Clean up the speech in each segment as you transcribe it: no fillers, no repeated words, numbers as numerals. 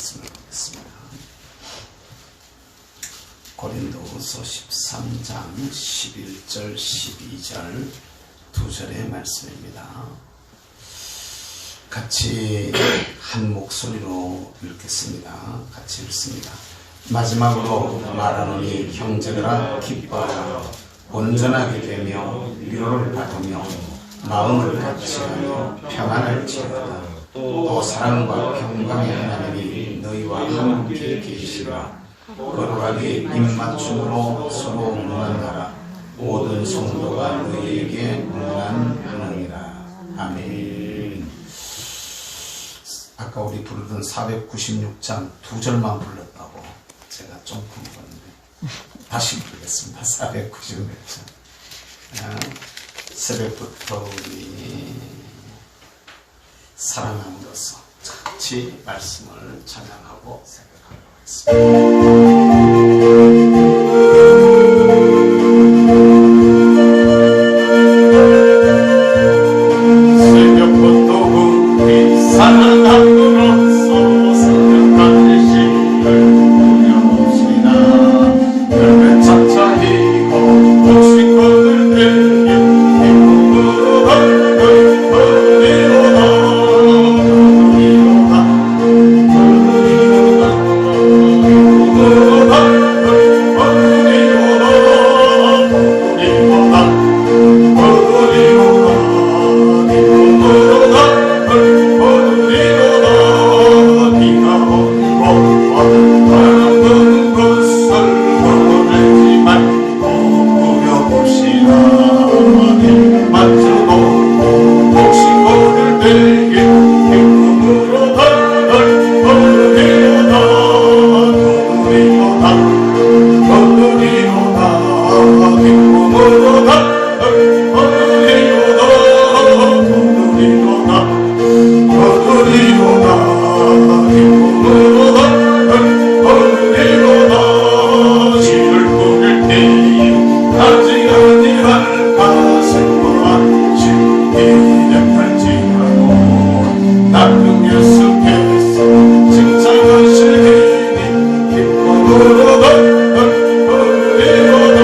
말씀을 보겠습니다. 고린도후서 13장 11절 12절 두 절의 말씀입니다. 같이 한 목소리로 읽겠습니다. 같이 읽습니다. 마지막으로 말하노니 형제들아 기뻐하라. 온전하게 되며 위로를 받으며 마음을 같이하며 평안할지어다. 또 사랑과 평강의 하나님이 너희와 함께 계시라. 거룩하게 입맞춤으로 서로 문안하라. 모든 성도가 너희에게 문안하느니라. 아멘. 아까 우리 부르던 496장 두 절만 불렀다고 제가 좀 궁금한데 다시 부르겠습니다. 496장. 새벽부터 우리 사랑함으로써 같이 말씀을 찬양하고 생각하도록 하겠습니다. 새벽부터 우리 사랑함으로써 생각하는 시를 보내봅시다. 별별 차차이고 옥시거들 들기 기쁨으로 벌벌 벌리로다 벌리로다 벌리로다 기쁨으로 벌벌 벌리로다 벌리로다 벌리로다 기쁨으로 벌벌 벌리로다 비가 오고 바람 부는 곳을 걸어내지 말고 꾸려봅시다. 맞추고 옥시거들 들기 기쁨으로 벌벌 벌리로다 거두리로다 거두리로다 기쁨으로 벌벌 벌리로다 거두리로다 거두리로다 기쁨으로 벌벌 벌리로다 시를 꾸밀 때에 아직 아니랄까 슬퍼한 시기력할지라도 나는 예수께서 칭찬하시리니 기쁨으로 벌벌 벌리로다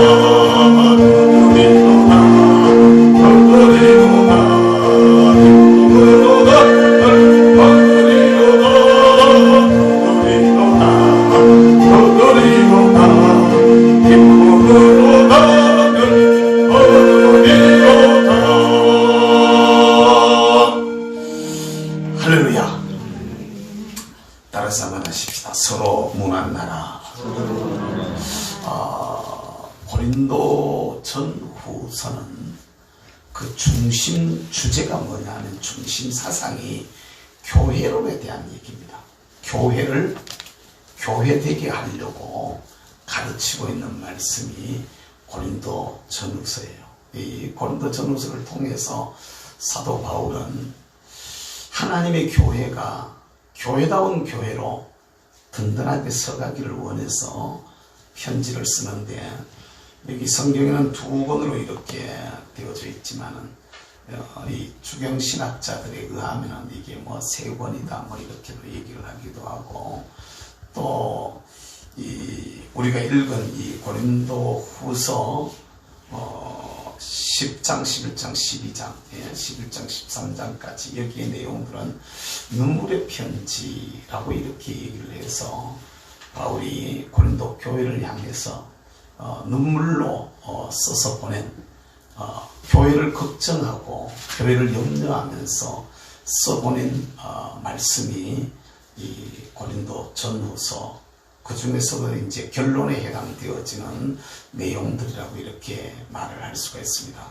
거두리로다 거두리로다 기쁨으로 벌벌 벌리로다 거두리로다 거두리로다 기쁨으로 벌벌 벌리로다. 할렐루야. 따라서 한번 하십시다. 서로 문안하라. 고린도 전후서는 그 중심 주제가 뭐냐 하면 중심 사상이 교회론에 대한 얘기입니다. 교회를 교회되게 하려고 가르치고 있는 말씀이 고린도 전후서예요. 이 고린도 전후서를 통해서 사도 바울은 하나님의 교회가 교회다운 교회로 든든하게 서가기를 원해서 편지를 쓰는데, 여기 성경에는 두 권으로 이렇게 되어져 있지만은 이 주경신학자들에 의하면은 이게 뭐 세 권이다 뭐 이렇게도 얘기를 하기도 하고, 또 우리가 읽은 이 고린도 후서 10장, 11장, 12장, 11장, 13장까지 여기의 내용들은 눈물의 편지라고 이렇게 얘기를 해서 바울이 고린도 교회를 향해서 눈물로 써서 보낸 교회를 걱정하고 교회를 염려하면서 써보낸 말씀이 이 고린도 전후서, 그 중에서도 이제 결론에 해당되어지는 내용들이라고 이렇게 말을 할 수가 있습니다.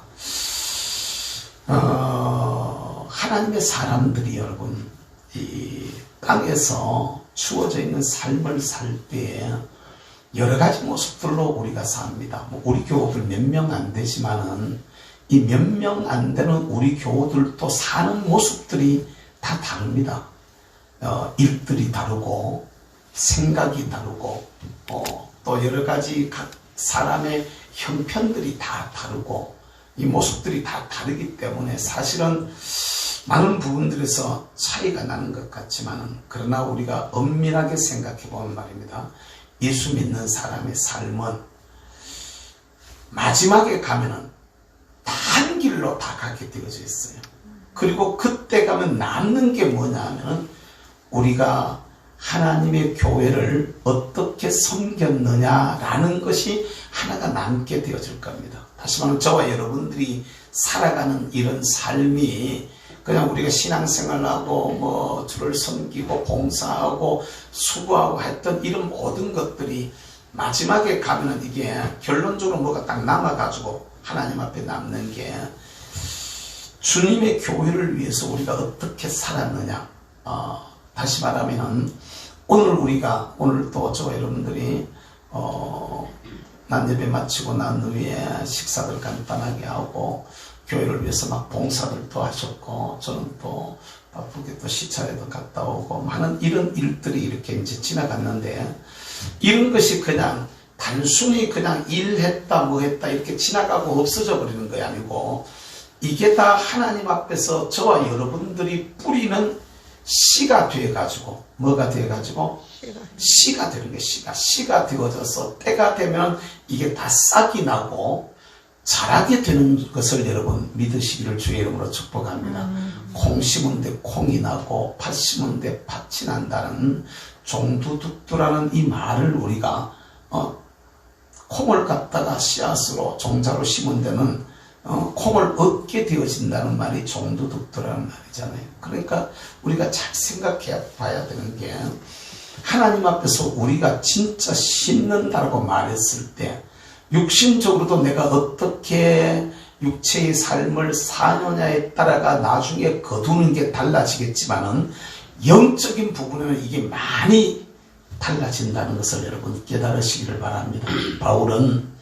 하나님의 사람들이 여러분 이 땅에서 주어져 있는 삶을 살 때에 여러 가지 모습들로 우리가 삽니다. 뭐 우리 교우들 몇 명 안 되지만은 이 몇 명 안 되는 우리 교우들도 사는 모습들이 다 다릅니다. 일들이 다르고 생각이 다르고 또 여러 가지 각 사람의 형편들이 다 다르고 이 모습들이 다 다르기 때문에 사실은 많은 부분들에서 차이가 나는 것 같지만은, 그러나 우리가 엄밀하게 생각해 보면 말입니다. 예수 믿는 사람의 삶은 마지막에 가면은 한 길로 다 가게 되어져 있어요. 그리고 그때 가면 남는 게 뭐냐 하면은 우리가 하나님의 교회를 어떻게 섬겼느냐라는 것이 하나가 남게 되어질 겁니다. 다시 말하면 저와 여러분들이 살아가는 이런 삶이 그냥 우리가 신앙생활하고 뭐 주를 섬기고 봉사하고 수고하고 했던 이런 모든 것들이 마지막에 가면은 이게 결론적으로 뭐가 딱 남아가지고 하나님 앞에 남는 게 주님의 교회를 위해서 우리가 어떻게 살았느냐. 다시 말하면은 오늘 또 저와 여러분들이 낮예배 마치고 난 후에 식사들 간단하게 하고 교회를 위해서 막 봉사들도 하셨고, 저는 또 바쁘게 또 시차에도 갔다 오고 많은 이런 일들이 이렇게 이제 지나갔는데, 이런 것이 그냥 단순히 그냥 일했다 뭐 했다 이렇게 지나가고 없어져 버리는 게 아니고, 이게 다 하나님 앞에서 저와 여러분들이 뿌리는 씨가 돼가지고, 뭐가 돼가지고? 씨가 되는 게 씨가 되어져서 때가 되면 이게 다 싹이 나고 자라게 되는 것을 여러분 믿으시기를 주의 이름으로 축복합니다. 콩 심은 데 콩이 나고 팥 심은 데 팥이 난다는 종두둑두라는 이 말을 우리가 콩을 갖다가 씨앗으로 종자로 심은 데는 콩을 얻게 되어진다는 말이 종두둑두라는 말이잖아요. 그러니까 우리가 잘 생각해 봐야 되는 게, 하나님 앞에서 우리가 진짜 심는다라고 말했을 때 육신적으로도 내가 어떻게 육체의 삶을 사느냐에 따라가 나중에 거두는 게 달라지겠지만은, 영적인 부분에는 이게 많이 달라진다는 것을 여러분 깨달으시기를 바랍니다. 바울은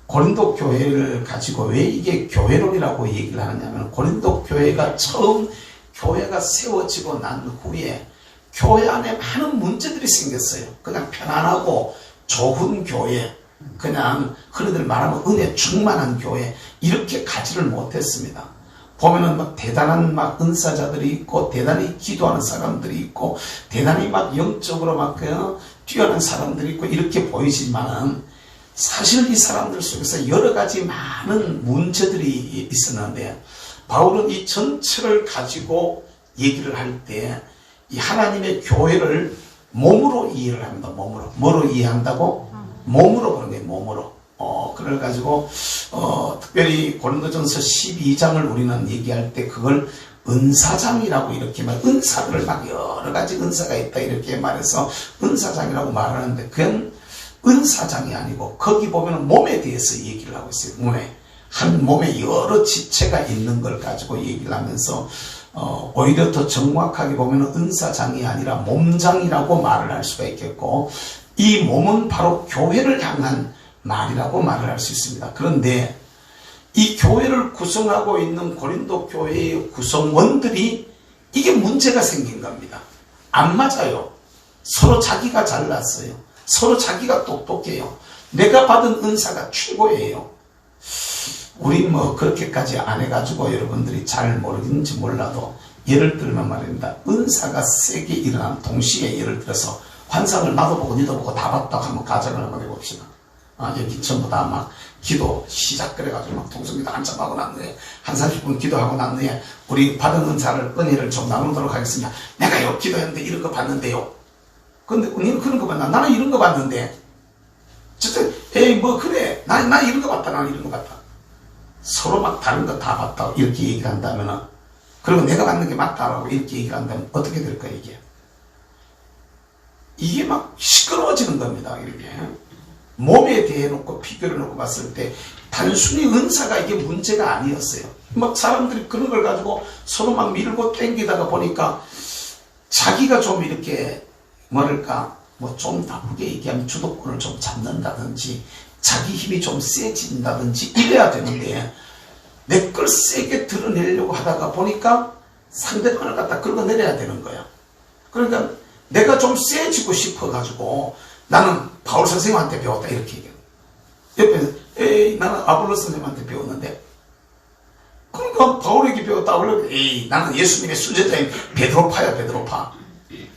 고린도 교회를 가지고 왜 이게 교회론이라고 얘기를 하느냐면, 고린도 교회가 처음 교회가 세워지고 난 후에 교회 안에 많은 문제들이 생겼어요. 그냥 편안하고 좋은 교회, 그냥 흔히들 말하면 은혜 충만한 교회, 이렇게 가지를 못했습니다. 보면은 막 대단한 막 은사자들이 있고, 대단히 기도하는 사람들이 있고, 대단히 막 영적으로 막 뛰어난 사람들이 있고, 이렇게 보이지만은 사실 이 사람들 속에서 여러 가지 많은 문제들이 있었는데, 바울은 이 전체를 가지고 얘기를 할 때 이 하나님의 교회를 몸으로 이해를 합니다. 몸으로. 뭐로 이해한다고? 몸으로 보는 거예요. 몸으로. 그래가지고 특별히 고린도전서 12장을 우리는 얘기할 때 그걸 은사장이라고 이렇게 말, 은사들을 막 여러 가지 은사가 있다 이렇게 말해서 은사장이라고 말하는데, 그건 은사장이 아니고 거기 보면 몸에 대해서 얘기를 하고 있어요. 몸에 여러 지체가 있는 걸 가지고 얘기를 하면서 오히려 더 정확하게 보면 은사장이 아니라 몸장이라고 말을 할 수가 있겠고, 이 몸은 바로 교회를 향한 말이라고 말을 할 수 있습니다. 그런데 이 교회를 구성하고 있는 고린도 교회의 구성원들이 이게 문제가 생긴 겁니다. 안 맞아요. 서로 자기가 잘났어요. 서로 자기가 똑똑해요. 내가 받은 은사가 최고예요. 우리 뭐 그렇게까지 안 해가지고 여러분들이 잘 모르는지 몰라도, 예를 들면 말입니다. 은사가 세게 일어난 동시에 예를 들어서 환상을 나도 보고 니도 보고 다 봤다고 한번 가정을 한번 해봅시다. 여기 전부 다 막 기도 시작 그래가지고 막 동성기도 한참 하고 난 후에 한 30분 기도하고 난 후에 우리 받은 은사를 은혜를 좀 나누도록 하겠습니다. 내가요 기도했는데 이런 거 봤는데요. 근데 니는 그런 거 봤나? 나는 이런 거 봤는데. 진짜 에이 뭐 그래 나 이런 거 봤다, 나는 이런 거 봤다. 서로 막 다른 거 다 봤다고 이렇게 얘기를 한다면은, 그리고 내가 받는 게 맞다라고 이렇게 얘기를 한다면 어떻게 될까? 이게 막 시끄러워지는 겁니다. 이렇게 몸에 대해 놓고 비교를 놓고 봤을 때 단순히 은사가 이게 문제가 아니었어요. 막 사람들이 그런 걸 가지고 서로 막 밀고 땡기다가 보니까 자기가 좀 이렇게 뭐랄까 뭐 좀 나쁘게 얘기하면 주도권을 좀 잡는다든지 자기 힘이 좀 세진다든지 이래야 되는데, 내 걸 세게 드러내려고 하다가 보니까 상대방을 갖다 긁어내려야 되는 거야. 그러니까 내가 좀 세지고 싶어가지고 나는 바울 선생님한테 배웠다 이렇게 얘기해. 옆에서 에이 나는 아볼로 선생님한테 배웠는데, 그러니까 바울에게 배웠다 딱 올려. 에이, 나는 예수님의 순례자인 베드로파야, 베드로파.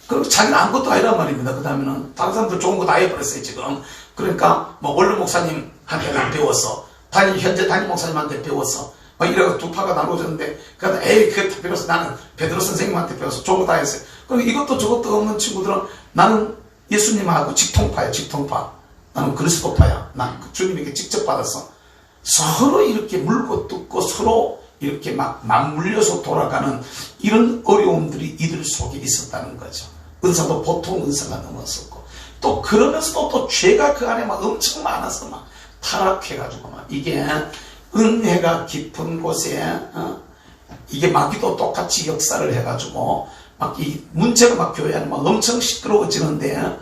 그리고 자기는 아무것도 아니란 말입니다. 그 다음에는 다른 사람들 좋은 거 다 해버렸어요, 지금. 그러니까, 뭐, 원로 목사님한테 난 배웠어. 현재 담임 목사님한테 배웠어. 막 이래서 두 파가 나눠졌는데, 그러다 에이, 그거 다 배웠어. 나는 베드로 선생님한테 배웠어. 좋은 거 다 했어요. 그럼 이것도 저것도 없는 친구들은 나는 예수님하고 직통파야, 직통파. 나는 그리스도파야. 난 주님에게 직접 받았어. 서로 이렇게 물고 뜯고 서로 이렇게 막 맞물려서 돌아가는 이런 어려움들이 이들 속에 있었다는 거죠. 은사도 보통 은사가 넘었었고, 또 그러면서도 또 죄가 그 안에 막 엄청 많아서 막 타락해가지고 막 이게 은혜가 깊은 곳에 이게 마귀도 똑같이 역사를 해가지고 막 이 문제가 막 교회 안에 막 엄청 시끄러워지는데,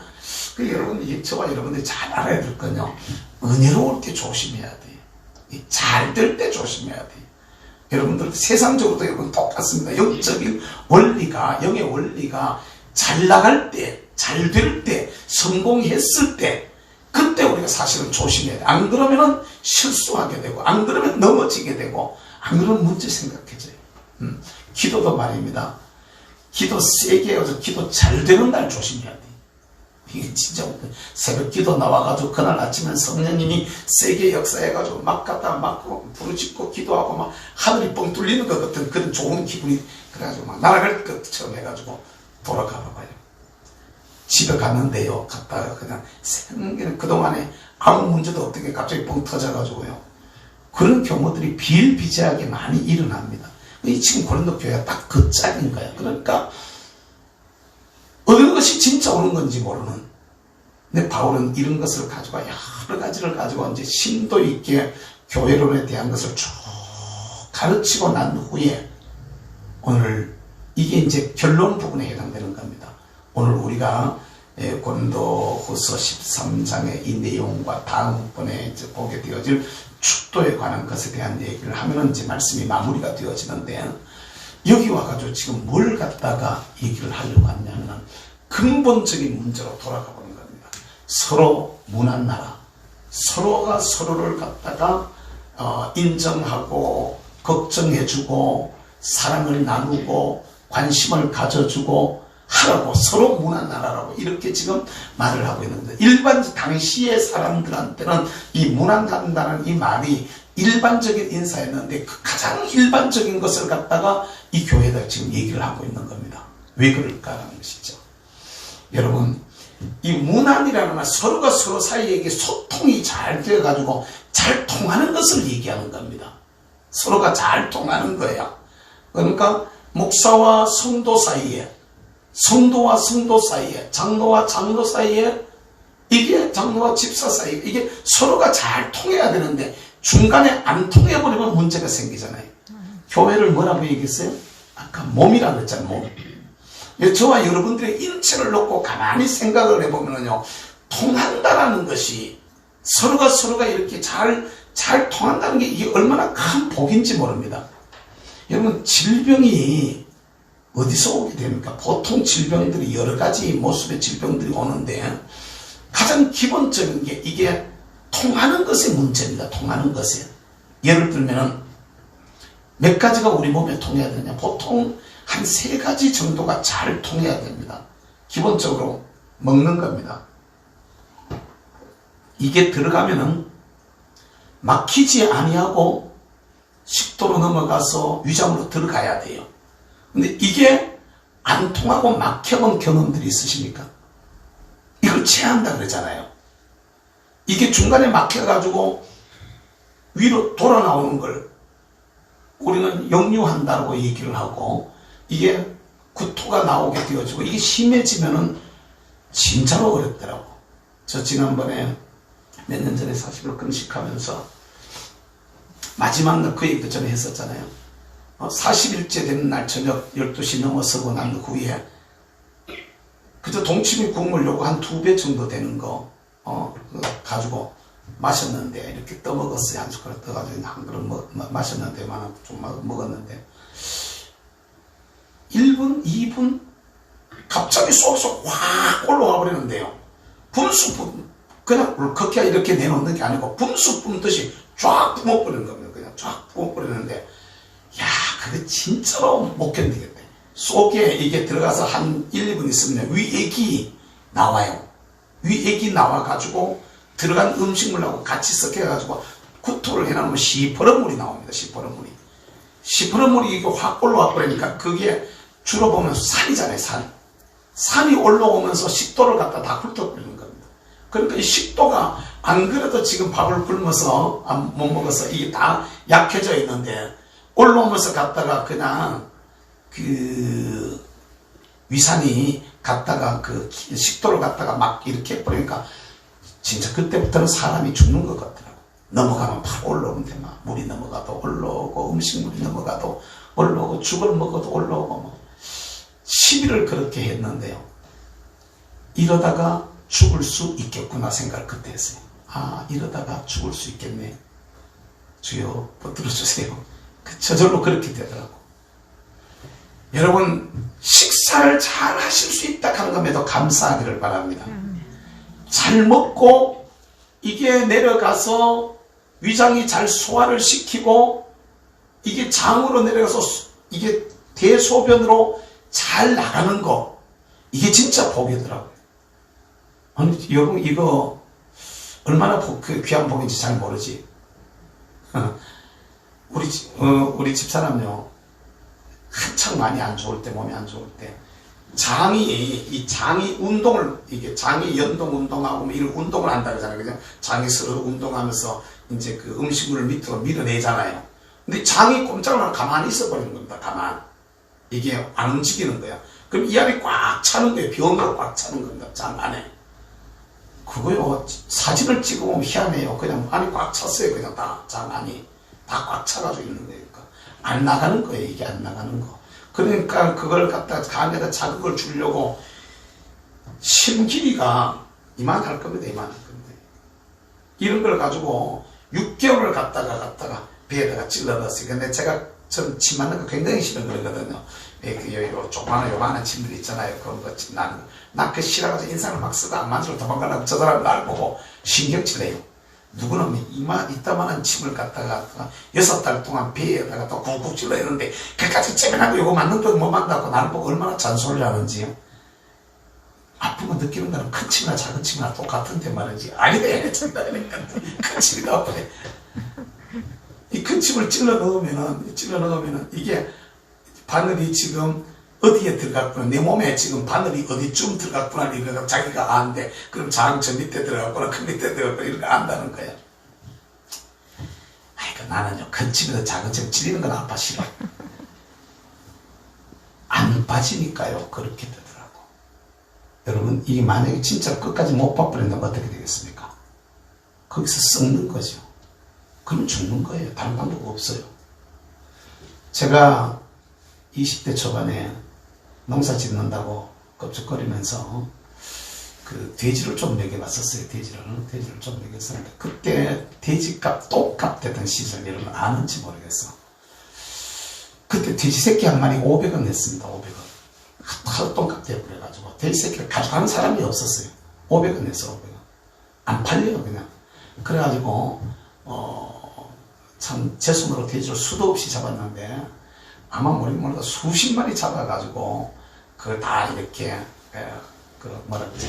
그 여러분, 이게 저와 여러분들이 잘 알아야 될 건요, 은혜로울 때 조심해야 돼. 잘 될 때 조심해야 돼. 여러분들 세상적으로도 여러분 똑같습니다. 영적인 원리가, 영의 원리가 잘 나갈 때, 잘 될 때, 성공했을 때, 그때 우리가 사실은 조심해야 돼. 안 그러면은 실수하게 되고, 안 그러면 넘어지게 되고, 안 그러면 문제 생각해져요. 기도도 말입니다. 기도 세게 해서 기도 잘 되는 날 조심해야 돼. 이게 진짜 새벽 기도 나와가지고 그날 아침에 성령님이 세게 역사해가지고 막 갖다 막 부르짖고 기도하고 막 하늘이 뻥 뚫리는 것 같은 그런 좋은 기분이, 그래가지고 막 날아갈 것처럼 해가지고 돌아가 봐봐요. 집에 갔는데요, 갔다가 그냥 그동안에 아무 문제도 없던 게 갑자기 뻥 터져가지고요. 그런 경우들이 비일비재하게 많이 일어납니다. 이 지금 고린도 교회가 딱 그 짝인 거야. 그러니까 어느 것이 진짜 옳은 건지 모르는. 근데 바울은 이런 것을 가지고 여러 가지를 가지고 이제 심도 있게 교회론에 대한 것을 쭉 가르치고 난 후에 오늘 이게 이제 결론 부분에 해당되는 겁니다. 오늘 우리가 고린도후서 13장의 이 내용과 다음번에 이제 보게 되어질 축도에 관한 것에 대한 얘기를 하면은 이제 말씀이 마무리가 되어지는데, 여기 와가지고 지금 뭘 갖다가 얘기를 하려고 하냐면은 근본적인 문제로 돌아가 보는 겁니다. 서로 문한 나라, 서로가 서로를 갖다가 인정하고 걱정해주고 사랑을 나누고 관심을 가져주고 하라고, 서로 문한 나라라고 이렇게 지금 말을 하고 있는데, 일반 당시의 사람들한테는 이 문한한다는 이 말이 일반적인 인사였는데 그 가장 일반적인 것을 갖다가 이 교회에다 지금 얘기를 하고 있는 겁니다. 왜 그럴까라는 것이죠. 여러분, 이 문안이라는 말, 서로가 서로 사이에 소통이 잘 되어가지고 잘 통하는 것을 얘기하는 겁니다. 서로가 잘 통하는 거예요. 그러니까 목사와 성도 사이에, 성도와 성도 사이에, 장로와 장로 사이에, 이게 장로와 집사 사이에, 이게 서로가 잘 통해야 되는데 중간에 안 통해버리면 문제가 생기잖아요. 교회를 뭐라고 얘기했어요? 아까 몸이라고 그랬잖아요. 몸. 저와 여러분들의 인체를 놓고 가만히 생각을 해보면요, 통한다라는 것이, 서로가 이렇게 잘 통한다는 게 이게 얼마나 큰 복인지 모릅니다. 여러분, 질병이 어디서 오게 됩니까? 보통 질병들이 여러 가지 모습의 질병들이 오는데 가장 기본적인 게 이게 통하는 것의 문제입니다. 통하는 것에. 예를 들면은 몇 가지가 우리 몸에 통해야 되냐? 보통 한 3가지 정도가 잘 통해야 됩니다. 기본적으로 먹는 겁니다. 이게 들어가면은 막히지 아니하고 식도로 넘어가서 위장으로 들어가야 돼요. 근데 이게 안 통하고 막혀본 경험들이 있으십니까? 이걸 체한다 그러잖아요. 이게 중간에 막혀가지고 위로 돌아 나오는 걸 우리는 역류한다고 얘기를 하고, 이게 구토가 나오게 되어지고, 이게 심해지면은 진짜로 어렵더라고. 저 지난번에 몇 년 전에 40일 금식하면서 마지막 날 그 얘기도 전에 했었잖아요. 40일째 되는 날 저녁 12시 넘어서고 난 후에 그저 동치미 국물 요거 한 2배 정도 되는 거 가지고 마셨는데, 이렇게 떠먹었어요. 한 숟가락 떠가지고 한 그릇 마셨는데, 좀 먹었는데 1분, 2분 갑자기 쏙쏙 확 올라와 버리는데요. 분수 그냥 울컥해 이렇게 내놓는 게 아니고 분수 뿜듯이 쫙 뿜어버리는 겁니다. 그냥 쫙 뿜어버리는데, 야, 그거 진짜로 못 견디겠대. 속에 이게 들어가서 한 1, 2분 있으면 위액이 나와요. 위액이 나와가지고 들어간 음식물하고 같이 섞여가지고 구토를 해놓으면 시퍼런 물이 나옵니다. 시퍼런 물이. 시퍼런 물이 이거 확 올라와 버리니까 그게 주로 보면 산이잖아요. 산이 올라오면서 식도를 갖다 다 훑어버리는 겁니다. 그러니까 이 식도가 안 그래도 지금 밥을 굶어서 못 먹어서 이게 다 약해져 있는데 올라오면서 갔다가 그냥 그 위산이 갔다가 그 식도를 갖다가 막 이렇게 해버리니까 진짜 그때부터는 사람이 죽는 것 같더라고. 넘어가면 바로 올라오는데 막 물이 넘어가도 올라오고 음식물이 넘어가도 올라오고 죽을 먹어도 올라오고 뭐 10일을 그렇게 했는데요. 이러다가 죽을 수 있겠구나 생각을 그때 했어요. 아, 이러다가 죽을 수 있겠네. 주여 붙들어주세요. 저절로 그렇게 되더라고. 여러분, 식사를 잘 하실 수 있다 하는 것에도 감사하기를 바랍니다. 잘 먹고 이게 내려가서 위장이 잘 소화를 시키고 이게 장으로 내려가서 이게 대소변으로 잘 나가는 거, 이게 진짜 복이더라고요. 아니, 여러분 이거 얼마나 귀한 복인지 잘 모르지. 우리 집사람요, 한창 많이 안 좋을 때, 몸이 안 좋을 때, 장이 운동을, 이게 장이 연동 운동하고 뭐 이런 운동을 한다 그러잖아요. 그죠? 장이 서로 운동하면서 이제 그 음식물을 밑으로 밀어내잖아요. 근데 장이 꼼짝을 가만히 있어버리는 겁니다. 가만. 이게 안 움직이는 거야. 그럼 이 안이 꽉 차는 거예요. 병으로 꽉 차는 겁니다. 장 안에. 그거요, 사진을 찍어보면 희한해요. 그냥 안이 꽉 찼어요. 그냥 다, 장 안이. 다 꽉 차가지고 있는 거니까. 안 나가는 거예요. 이게 안 나가는 거. 그러니까 그걸 갖다 간에다 자극을 주려고 심 길이가 이만할 겁니다. 이만할 겁니다. 이런 걸 가지고 6개월을 갖다가 배에다가 찔러넣었어요. 근데 제가 전 침 맞는 거 굉장히 싫은 거거든요. 요만한 침들 있잖아요. 그런 거 난 그 싫어가지고 인상을 막 쓰고 안 맞으러 도망가려고 저 사람 날 보고 신경질내요. 누구는 이따만한 침을 갖다가 6달 동안 배에다가 또 쿡쿡 찔러 이러는데 그까지 째면하고 요거 맞는 거 못 맞다고 나를 보고 얼마나 잔소리를 하는지요. 아픈 거 느끼는 거는 큰 침이나 작은 침이나 똑같은데 말이지. 아니래. 큰 침이 나쁘네. 이 큰 침을 찔러 넣으면은 이게 바늘이 지금 어디에 들어갔구나, 내 몸에 지금 바늘이 어디쯤 들어갔구나 이런 거 자기가 아는데, 그럼 장 저 밑에 들어갔구나, 그 밑에 들어갔구나 이런 거 안다는 거야. 나는요, 큰 침에서 작은 침 찔리는 건 아파 싫어. 안 빠지니까요, 그렇게 되더라고. 여러분, 이게 만약에 진짜 끝까지 못 봐버린다면 어떻게 되겠습니까? 거기서 썩는 거죠. 그럼 죽는 거예요. 다른 방법 없어요. 제가 20대 초반에 농사 짓는다고 껍적거리면서 그 돼지를 좀 먹여봤었어요. 돼지를 좀 먹였었는데, 그때 돼지값, 똥값 되던 시절, 여러분 아는지 모르겠어. 그때 돼지 새끼 한 마리 500원 냈습니다. 500원. 하도 똥값 되어버려가지고 돼지 새끼를 가져가는 사람이 없었어요. 500원 냈어. 500원. 안 팔려요. 그냥. 그래가지고 참 제 손으로 돼지를 수도 없이 잡았는데, 아마 모르겠다 수십 마리 잡아가지고 그걸 다 이렇게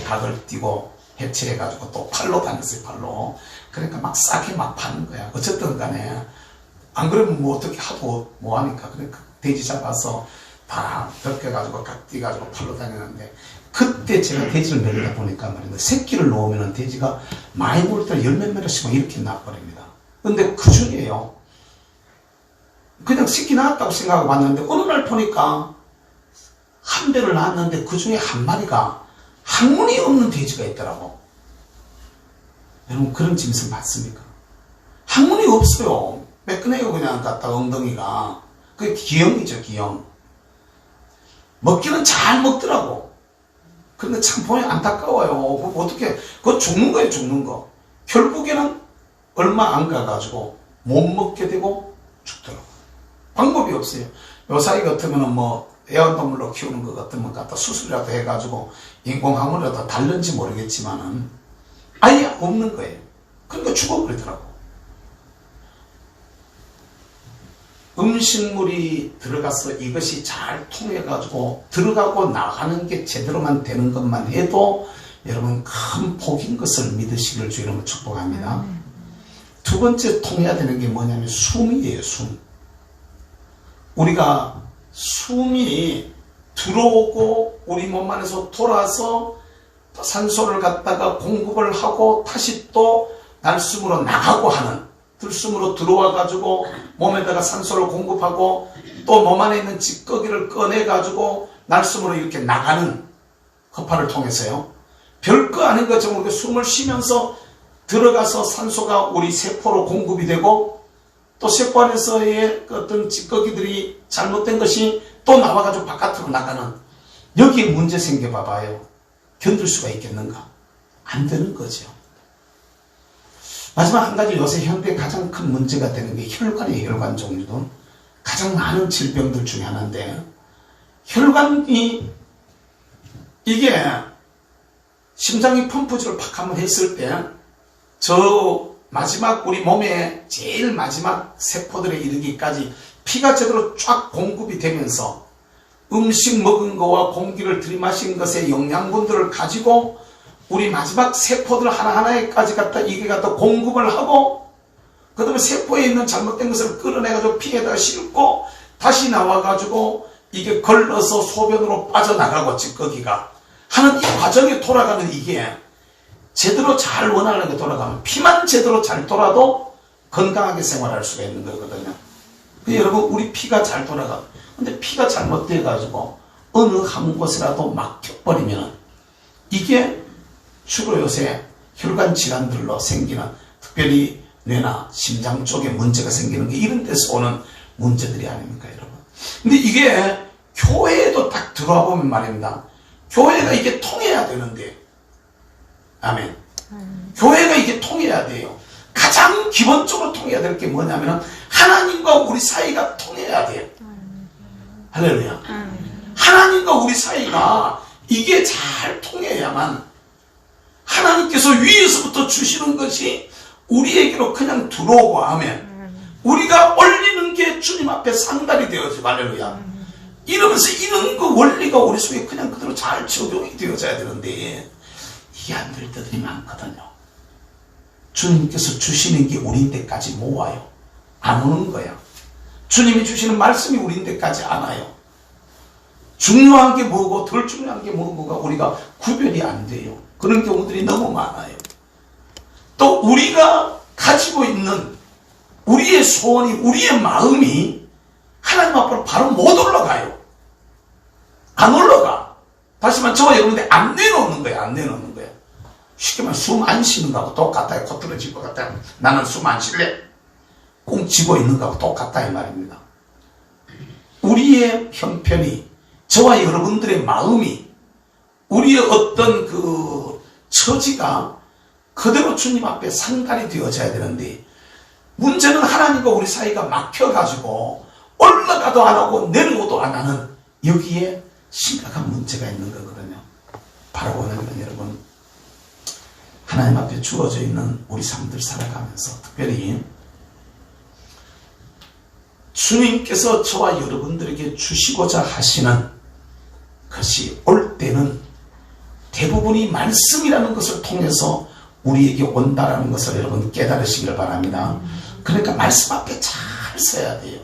각을 띄고 해체해가지고 또 팔로 다녔어요. 팔로. 그러니까 막 싸게 막 파는 거야. 어쨌든 간에 안 그러면 뭐 어떻게 하고 뭐 하니까, 그러니까 돼지 잡아서 다 벗겨가지고 각 띄가지고 팔로 다녔는데, 그때 제가 돼지를 먹이다 보니까 말입니다, 새끼를 놓으면 돼지가 많이 물 때 열 몇 마리씩 이렇게 나버립니다. 근데 그 중에요, 그냥 새끼 낳았다고 생각하고 봤는데, 어느 날 보니까 한 배를 낳았는데 그 중에 한 마리가 항문이 없는 돼지가 있더라고. 여러분, 그런 짐승 봤습니까? 항문이 없어요. 매끈해요. 그냥 갖다가 엉덩이가. 그게 기형이죠, 기형. 먹기는 잘 먹더라고. 그런데 참 보면 안타까워요. 어떻게, 그거 죽는 거예요, 죽는 거. 결국에는 얼마 안 가가지고 못 먹게 되고 죽더라고. 방법이 없어요. 요 사이 같으면은 뭐 애완동물로 키우는 것 같으면 갖다 수술이라도 해가지고 인공항문이라도 달는지 모르겠지만은 아예 없는 거예요. 그러니까 죽어버리더라고. 음식물이 들어가서 이것이 잘 통해가지고 들어가고 나가는 게 제대로만 되는 것만 해도 여러분 큰 복인 것을 믿으시길 주 이름으로 축복합니다. 두 번째 통해야 되는 게 뭐냐면 숨이에요. 숨. 우리가 숨이 들어오고 우리 몸 안에서 돌아서 또 산소를 갖다가 공급을 하고 다시 또 날숨으로 나가고 하는, 들숨으로 들어와 가지고 몸에다가 산소를 공급하고 또 몸 안에 있는 찌꺼기를 꺼내 가지고 날숨으로 이렇게 나가는 허파를 통해서요. 별거 아닌 것처럼 우리가 숨을 쉬면서 들어가서 산소가 우리 세포로 공급이 되고 또 세포 안에서의 어떤 찌꺼기들이 잘못된 것이 또 나와가지고 바깥으로 나가는, 여기에 문제 생겨봐봐요. 견딜 수가 있겠는가? 안 되는 거죠. 마지막 한 가지, 요새 현대 가장 큰 문제가 되는 게 혈관이에요. 혈관 종류도 가장 많은 질병들 중에 하나인데, 혈관이 이게 심장이 펌프질을 팍 한번 했을 때 저 마지막 우리 몸의 제일 마지막 세포들에 이르기까지 피가 제대로 쫙 공급이 되면서 음식 먹은 거와 공기를 들이마신 것의 영양분들을 가지고 우리 마지막 세포들 하나하나에까지 갖다 이게 갖다 공급을 하고, 그 다음에 세포에 있는 잘못된 것을 끌어내가지고 피에다가 싣고 다시 나와가지고 이게 걸러서 소변으로 빠져나가고 찌꺼기가 하는 이 과정에 돌아가는, 이게 제대로 잘 원활하게 돌아가면 피만 제대로 잘 돌아도 건강하게 생활할 수가 있는 거거든요. 여러분, 우리 피가 잘 돌아가. 근데 피가 잘못돼가지고 어느 한 곳이라도 막혀버리면 이게 주로 요새 혈관 질환들로 생기는, 특별히 뇌나 심장 쪽에 문제가 생기는 게 이런 데서 오는 문제들이 아닙니까, 여러분. 근데 이게 교회에도 딱 들어와 보면 말입니다. 교회가 이게 통해야 되는데, 아멘. 교회가 이게 통해야 돼요. 가장 기본적으로 통해야 될 게 뭐냐면 하나님과 우리 사이가 통해야 돼요. 할렐루야. 하나님과 우리 사이가 이게 잘 통해야만 하나님께서 위에서부터 주시는 것이 우리에게로 그냥 들어오고 하면 우리가 올리는 게 주님 앞에 상달이 되어지고, 할렐루야. 이러면서 이런 그 원리가 우리 속에 그냥 그대로 잘 적용이 되어져야 되는데 이게 안 될 때들이 많거든요. 주님께서 주시는 게 우리인데까지 못 와요. 안 오는 거야. 주님이 주시는 말씀이 우리인데까지 안 와요. 중요한 게 뭐고 덜 중요한 게 뭐고가 우리가 구별이 안 돼요. 그런 경우들이 너무 많아요. 또 우리가 가지고 있는 우리의 소원이, 우리의 마음이 하나님 앞으로 바로 못 올라가요. 안 올라가. 다시 말해 저와 여러분들 안 내놓는 거예요. 안 내놓는 거예요. 쉽게 말해 숨 안 쉬는 거하고 똑같아요. 코 떨어질 것 같아요. 나는 숨 안 쉴래. 꽁 쥐고 있는 거하고 똑같다 이 말입니다. 우리의 형편이, 저와 여러분들의 마음이, 우리의 어떤 그 처지가 그대로 주님 앞에 상달이 되어져야 되는데, 문제는 하나님과 우리 사이가 막혀가지고 올라가도 안 하고 내려오도 안 하는, 여기에 심각한 문제가 있는 거거든요. 바로 뭐냐면 여러분, 하나님 앞에 주어져 있는 우리 삶들 살아가면서 특별히 주님께서 저와 여러분들에게 주시고자 하시는 것이 올 때는 대부분이 말씀이라는 것을 통해서 우리에게 온다라는 것을 여러분 깨달으시길 바랍니다. 그러니까 말씀 앞에 잘 서야 돼요.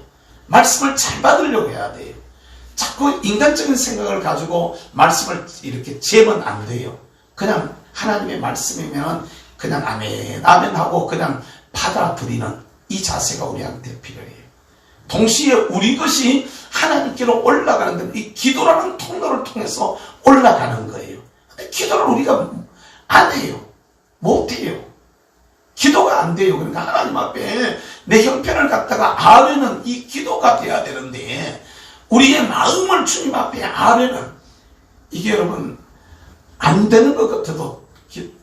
말씀을 잘 받으려고 해야 돼요. 자꾸 인간적인 생각을 가지고 말씀을 이렇게 재면 안 돼요. 그냥 하나님의 말씀이면 그냥 아멘 아멘 하고 그냥 받아들이는 이 자세가 우리한테 필요해요. 동시에 우리 것이 하나님께로 올라가는 데는 이 기도라는 통로를 통해서 올라가는 거예요. 근데 기도를 우리가 안 해요. 못 해요. 기도가 안 돼요. 그러니까 하나님 앞에 내 형편을 갖다가 아뢰는 이 기도가 돼야 되는데, 우리의 마음을 주님 앞에 아뢰는 이게 여러분 안 되는 것 같아도,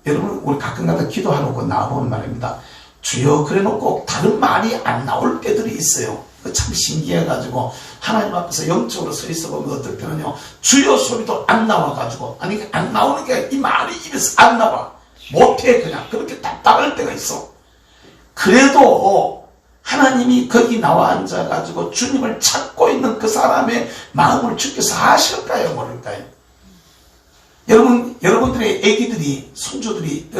여러분 우리 가끔가다 기도하려고 나와보면 말입니다. 주여 그래 놓고 다른 말이 안 나올 때들이 있어요. 참 신기해가지고 하나님 앞에서 영적으로 서 있어 보면 어떨 때는요, 주여 소리도 안 나와가지고, 아니 안 나오는 게 이 말이 입에서 안 나와. 못해. 그냥 그렇게 답답할 때가 있어. 그래도 하나님이 거기 나와 앉아가지고 주님을 찾고 있는 그 사람의 마음을 주께서 아실까요? 모를까요? 여러분들의 애기들이, 손주들이,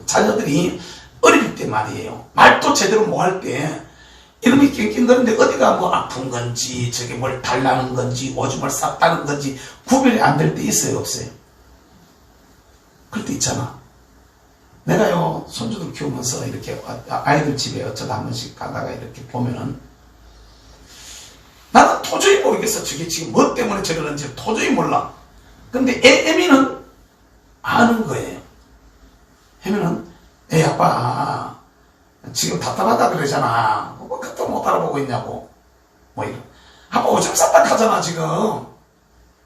자녀들이 어릴 때 말이에요. 말도 제대로 못 할 때, 이름이 낑낑거리는데 어디가 뭐 아픈 건지, 저게 뭘 달라는 건지, 오줌을 쌌다는 건지, 구별이 안 될 때 있어요? 없어요? 그럴 때 있잖아. 내가요, 손주들 키우면서 이렇게 아이들 집에 어쩌다 한 번씩 가다가 이렇게 보면은, 나는 도저히 모르겠어. 저게 지금 뭐 때문에 저러는지 도저히 몰라. 근데 애미는 아는 거예요. 애미는, 에이, 아빠, 지금 답답하다 그러잖아. 뭐, 그것도 못 알아보고 있냐고. 뭐, 이런. 아빠 오줌 쌌다 하잖아, 지금.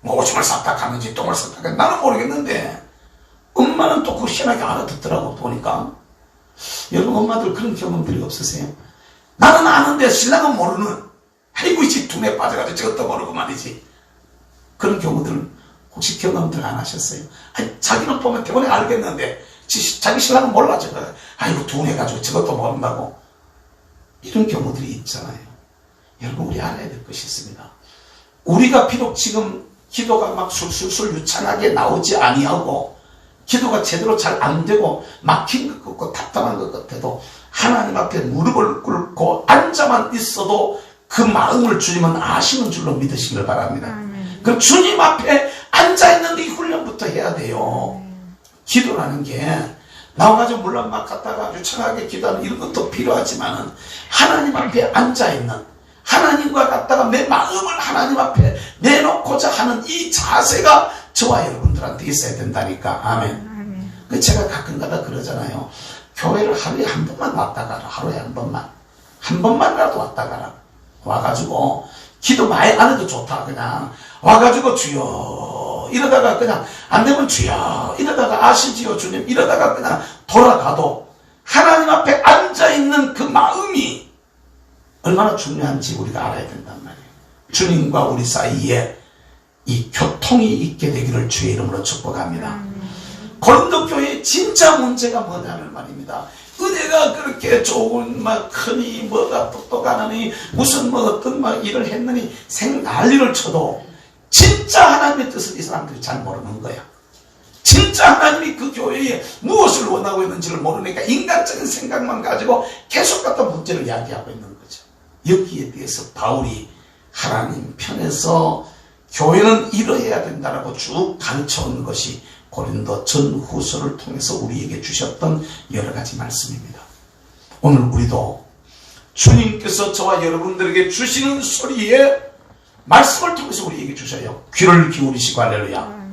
뭐, 오줌을 쌌다 하는지, 똥을 쌌다 하는지, 나는 모르겠는데, 엄마는 또 그거 신하게 알아듣더라고, 보니까. 여러분, 엄마들 그런 경험들이 없으세요? 나는 아는데, 신랑은 모르는. 아이고, 이 집 둔에 빠져가지고 저것도 모르고 말이지. 그런 경우들은 혹시 경험들 안 하셨어요? 아니, 자기는 보면 대본에 알겠는데, 자기 신랑은 몰라죠. 아이고, 둔해가지고 저것도 모른다고. 이런 경우들이 있잖아요. 여러분, 우리 알아야 될 것이 있습니다. 우리가 비록 지금 기도가 막 술술술 유창하게 나오지 아니하고, 기도가 제대로 잘 안 되고, 막힌 것 같고, 답답한 것 같아도, 하나님 앞에 무릎을 꿇고 앉아만 있어도 그 마음을 주님은 아시는 줄로 믿으시길 바랍니다. 그 주님 앞에 앉아있는 이 훈련부터 해야 돼요. 기도라는 게 나와가지고 물론 막 갔다가 유창하게 기도하는 이런 것도 필요하지만은 하나님 앞에 앉아있는, 하나님과 갔다가 내 마음을 하나님 앞에 내놓고자 하는 이 자세가 저와 여러분들한테 있어야 된다니까. 아멘. 제가 가끔가다 그러잖아요. 교회를 하루에 한 번만 왔다 가라. 하루에 한 번만이라도 왔다 가라. 와가지고 기도 많이 안 해도 좋다. 그냥 와가지고 주여 이러다가 그냥 안 되면 주여 이러다가 아시지요 주님 이러다가 그냥 돌아가도 하나님 앞에 앉아있는 그 마음이 얼마나 중요한지 우리가 알아야 된단 말이에요. 주님과 우리 사이에 이 교통이 있게 되기를 주의 이름으로 축복합니다. 고린도 교회의 진짜 문제가 뭐냐면 말입니다. 은혜가 그렇게 좋은 막 크니 뭐가 똑똑하니 무슨 뭐 어떤 막 일을 했느니 난리를 쳐도 진짜 하나님의 뜻을 이 사람들이 잘 모르는 거야. 진짜 하나님이 그 교회에 무엇을 원하고 있는지를 모르니까 인간적인 생각만 가지고 계속 갖다 문제를 이야기하고 있는 거죠. 여기에 대해서 바울이 하나님 편에서 교회는 이러해야 된다라고 쭉 가르쳐온 것이 고린도 전후서를 통해서 우리에게 주셨던 여러 가지 말씀입니다. 오늘 우리도 주님께서 저와 여러분들에게 주시는 소리에 말씀을 통해서 우리에게 주셔요. 귀를 기울이시고 할렐루야.